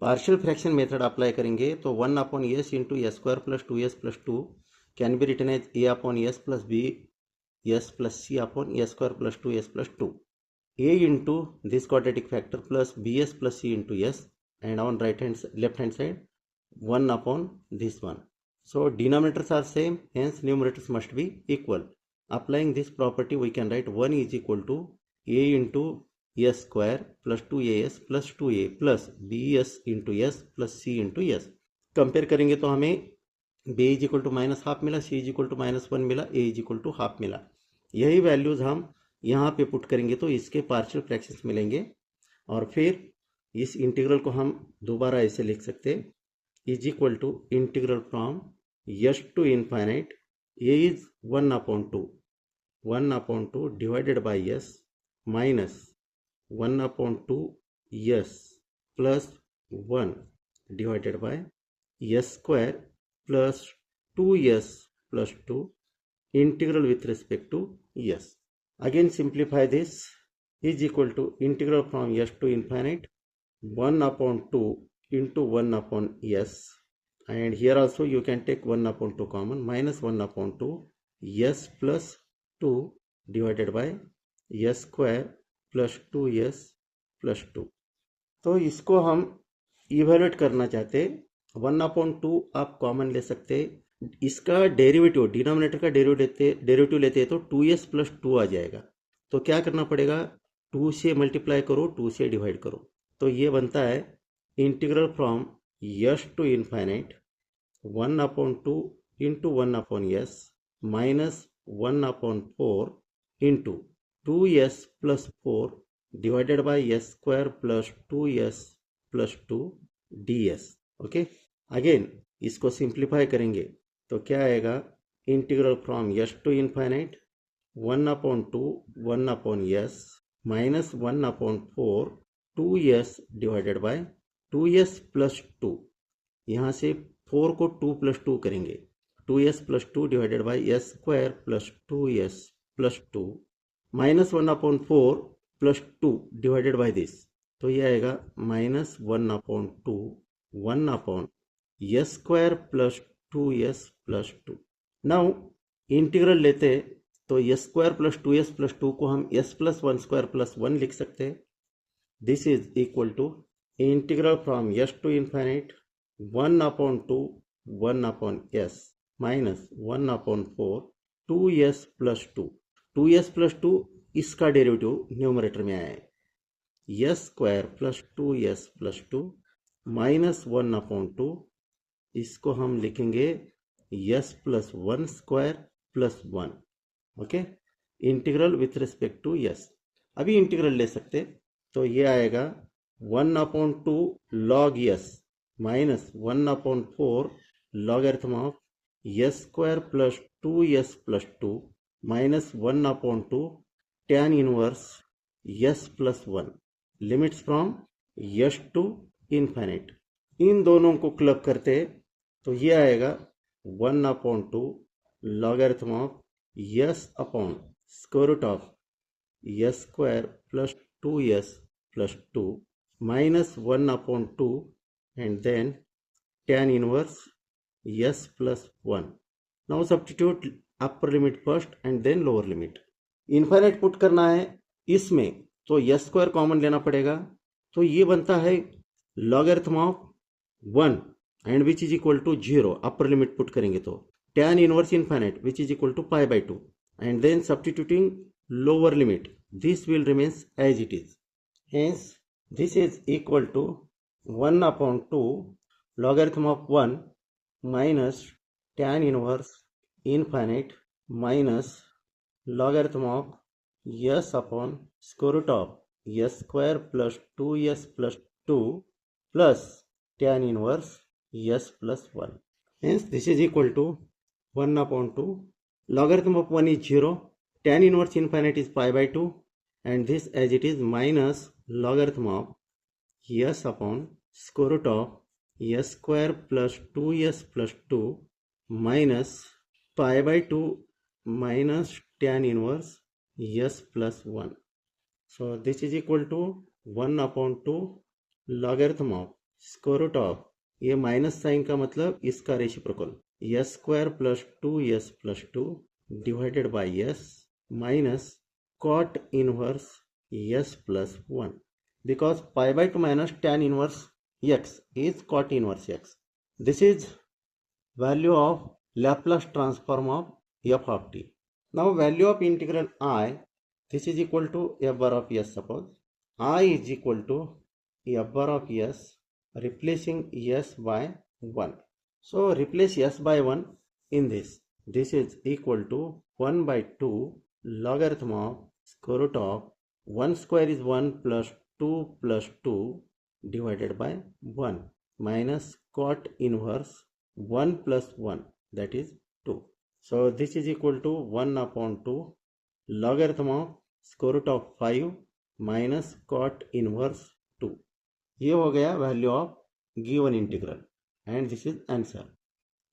partial fraction method apply करेंगे तो 1 upon s into s square plus 2s plus 2 can be written as a upon s plus b s plus c upon s square plus 2s plus 2. A into this quadratic factor plus bs plus c into s, and on left hand side 1 upon this one. So denominators are same, hence numerators must be equal. Applying this property we can write 1 is equal to a into s square plus 2as plus 2a plus bs into s plus c into s. Compare करेंगे तो हमें b is equal to minus half मिला, c is equal to minus 1 मिला, a is equal to half मिला. यही values हम यहाँ पे पुट करेंगे तो इसके पार्शियल फ्रैक्शंस मिलेंगे, और फिर इस इंटीग्रल को हम दोबारा ऐसे लिख सकते हैं, is equal to integral from s to infinite a is 1 upon 2 divided by s minus 1 upon 2 s plus 1 divided by s square plus 2s plus 2 integral with respect to s. Again simplify this, is equal to integral from s to infinite 1 upon 2 into 1 upon s, and here also you can take 1 upon 2 common, minus 1 upon 2 s plus 2 divided by s square plus 2s plus 2. तो इसको हम evaluate करना चाहते, 1 upon 2 आप common ले सकते, इसका derivative denominator का डेरिवेटिव लेते हैं तो 2s प्लस 2 आ जाएगा. तो क्या करना पड़ेगा, 2 से मल्टीप्लाई करो, 2 से डिवाइड करो, तो ये बनता है integral from s to infinite 1 upon 2 into 1 upon s minus 1 upon 4 into 2s plus 4 divided by s square plus 2s plus 2 ds. Okay, again इसको सिंप्लीफाई करेंगे तो क्या आएगा, integral from s to infinite 1 upon 2 1 upon s minus 1 upon 4 2s divided by 2s plus 2, यहाँ से 4 को 2 plus 2 करेंगे, 2s plus 2 divided by s square plus 2s plus 2 minus 1 upon 4 plus 2 divided by this, तो ये आएगा minus 1 upon 2 1 upon s square plus 2s plus 2. Now integral लेते तो s square plus 2s plus 2 को हम s plus 1 square plus 1 लिख सकते हैं. This is equal to integral from s to infinite 1 upon 2 1 upon s minus 1 upon 4 2s plus 2. 2s plus 2 इसका derivative numerator में आया है, s square plus 2s plus 2 minus 1 upon 2, इसको हम लिखेंगे s plus 1 square plus 1. Okay, integral with respect to s. अभी integral ले सकते तो ये आएगा 1 upon 2 log s minus 1 upon 4 logarithm of s square plus 2s plus 2 minus 1 upon 2 tan inverse s plus 1, limits from s to infinite. इन दोनों को club करते तो ये आएगा 1 upon 2 logarithm of s upon square root of s square plus 2s plus 2 minus 1 upon 2 and then tan inverse s plus 1. Now substitute upper limit first and then lower limit. Infinite put करना है इसमें तो S square common लेना पड़ेगा, तो ये बनता है logarithm of 1 and which is equal to 0। Upper limit put करेंगे तो tan inverse infinite which is equal to pi by 2 and then substituting lower limit, this will remains as it is. Hence this is equal to 1/2 logarithm of 1 minus tan inverse infinite minus logarithm of s upon square root of s square plus 2s plus 2 plus tan inverse s plus 1. Hence this is equal to 1/2. Logarithm of 1 is 0. Tan inverse infinite is pi by 2 and this as it is minus logarithm of s upon square root of s square plus 2s plus 2 minus pi by 2 minus tan inverse s plus 1. So this is equal to 1/2 logarithm of square root of, ये minus sign का मतलब इसका reciprocal, s square plus 2s plus 2 divided by s minus cot inverse s plus 1, because pi by 2 minus tan inverse x is cot inverse x. This is value of Laplace transform of f of t. Now value of integral I, this is equal to f bar of s. Suppose I is equal to f bar of s, replacing s by 1. So replace s by 1 in this. This is equal to 1/2 logarithm of square root of 1 square is 1 plus 2 plus 2 divided by 1 minus cot inverse 1 plus 1, that is 2. So this is equal to 1/2 logarithm of square root of 5 minus cot inverse 2. ये हो गया value of given integral and this is answer.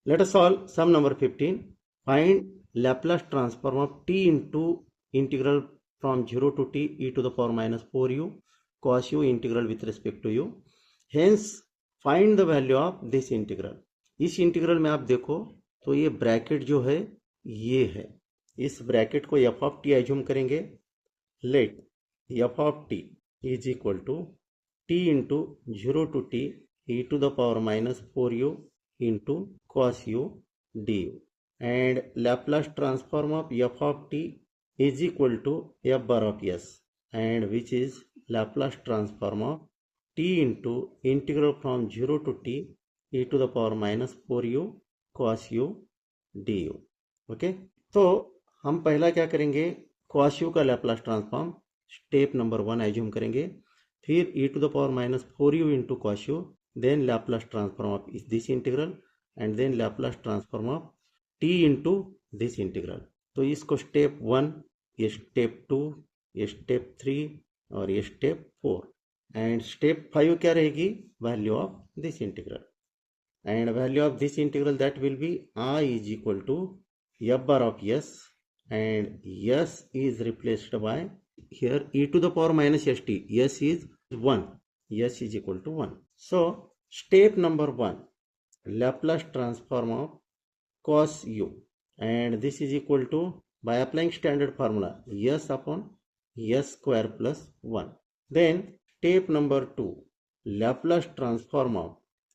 Let us solve some number 15. Find Laplace transform of t into integral from 0 to t e to the power minus 4u cos u integral with respect to u. Hence find the value of this integral. इस integral में आप देखो तो ये bracket जो है ये है, इस ब्रैकेट को f of t एज्यूम करेंगे. Let f of t is equal to t into 0 to t e to the power minus 4u into cos u du, and Laplace transform of f of t is equal to f bar of s, and which is Laplace transform of t into integral from 0 to t e to the power minus 4u cos u du. Okay, तो हम पहला क्या करेंगे, cos u का Laplace transform step number 1 assume करेंगे, फिर e to the power minus 4u into cos u, then Laplace transform of this integral, and then Laplace transform of t into this integral. तो इसको step 1, ये step 2, ये step 3 और ये step 4, and step 5 क्या रहेगी, value of this integral, and value of this integral that will be I is equal to f bar of s, and s is replaced by here e to the power minus st, s is 1, s is equal to 1. So step number 1, Laplace transform of cos u, and this is equal to, by applying standard formula, s upon s square plus 1. Then step number 2, Laplace transform of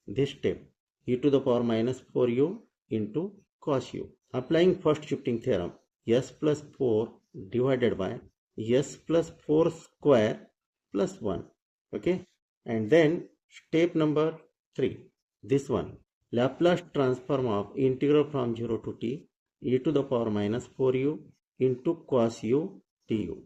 this step, e to the power minus 4u into cos u, applying first shifting theorem, s plus 4 divided by s plus 4 square plus 1. Okay, and then step number 3, this one, Laplace transform of integral from 0 to t e to the power minus 4u into cos u du.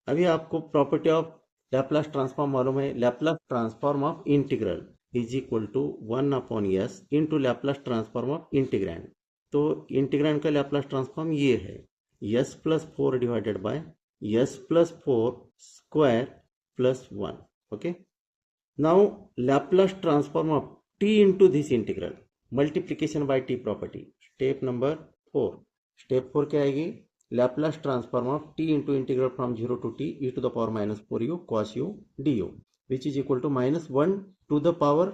अभी आपको property of Laplace transform मालूम है, Laplace transform of integral is equal to 1/s into Laplace transform of integrand. तो integrand का Laplace transform ये है, s plus 4 divided by s plus 4 square plus 1. Okay, now Laplace transform of t into this integral, multiplication by t property, step number 4. Step 4 क्या आएगी, Laplace transform of t into integral from 0 to t e to the power minus 4u cos u du, which is equal to minus 1 to the power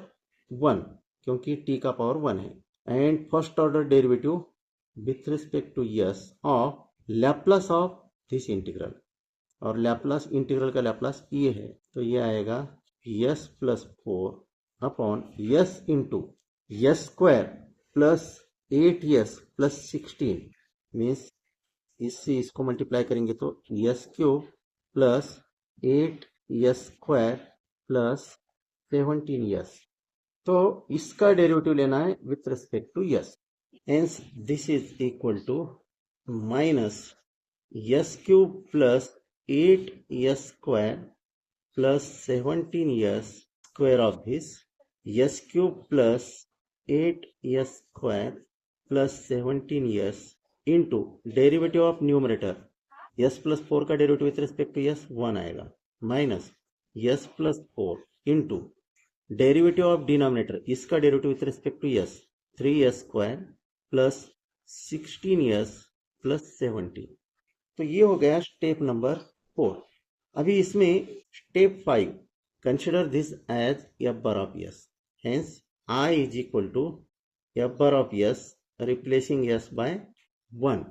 1, क्योंकि t का power 1 है, and first order derivative with respect to s of Laplace of this integral, और Laplace integral का Laplace ये है, तो ये आएगा s plus 4 upon s into s square plus 8s plus 16 means इससे इसको मल्टीप्लाई करेंगे तो s cube plus 8s square plus 17s। तो इसका डेरिवेटिव लेना है with respect to s, hence this is equal to minus s cube plus 8s square plus 17s square of this s cube plus 8s square plus 17s into derivative of numerator s plus 4 का derivative with respect to s 1 आएगा, minus s plus 4 into derivative of denominator, इसका derivative with respect to s 3s square plus 16s plus 17। तो ये हो गया step number 4। अभी इसमें step 5, consider this as f bar of s, hence I is equal to f bar of s replacing s by 1।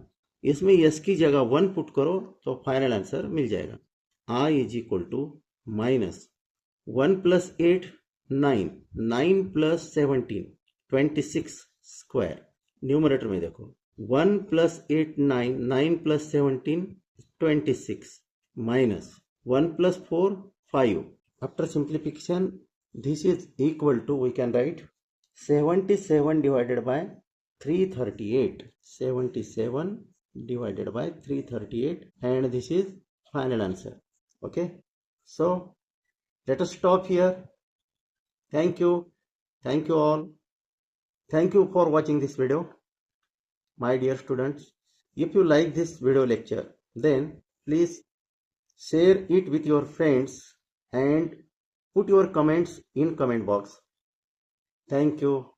इसमें s की जगह 1 put करो तो फाइनल आंसर मिल जाएगा। I is equal to minus 1 plus 8 9, 9 plus 17 26 square, numerator में देखो 1 plus 8 9, 9 plus 17 26 minus 1 plus 4 5। After simplification this is equal to, we can write 77 divided by 338, 77 divided by 338, and this is final answer. Okay, so let us stop here. Thank you all, thank you for watching this video. My dear students, if you like this video lecture, then please share it with your friends and put your comments in comment box. Thank you.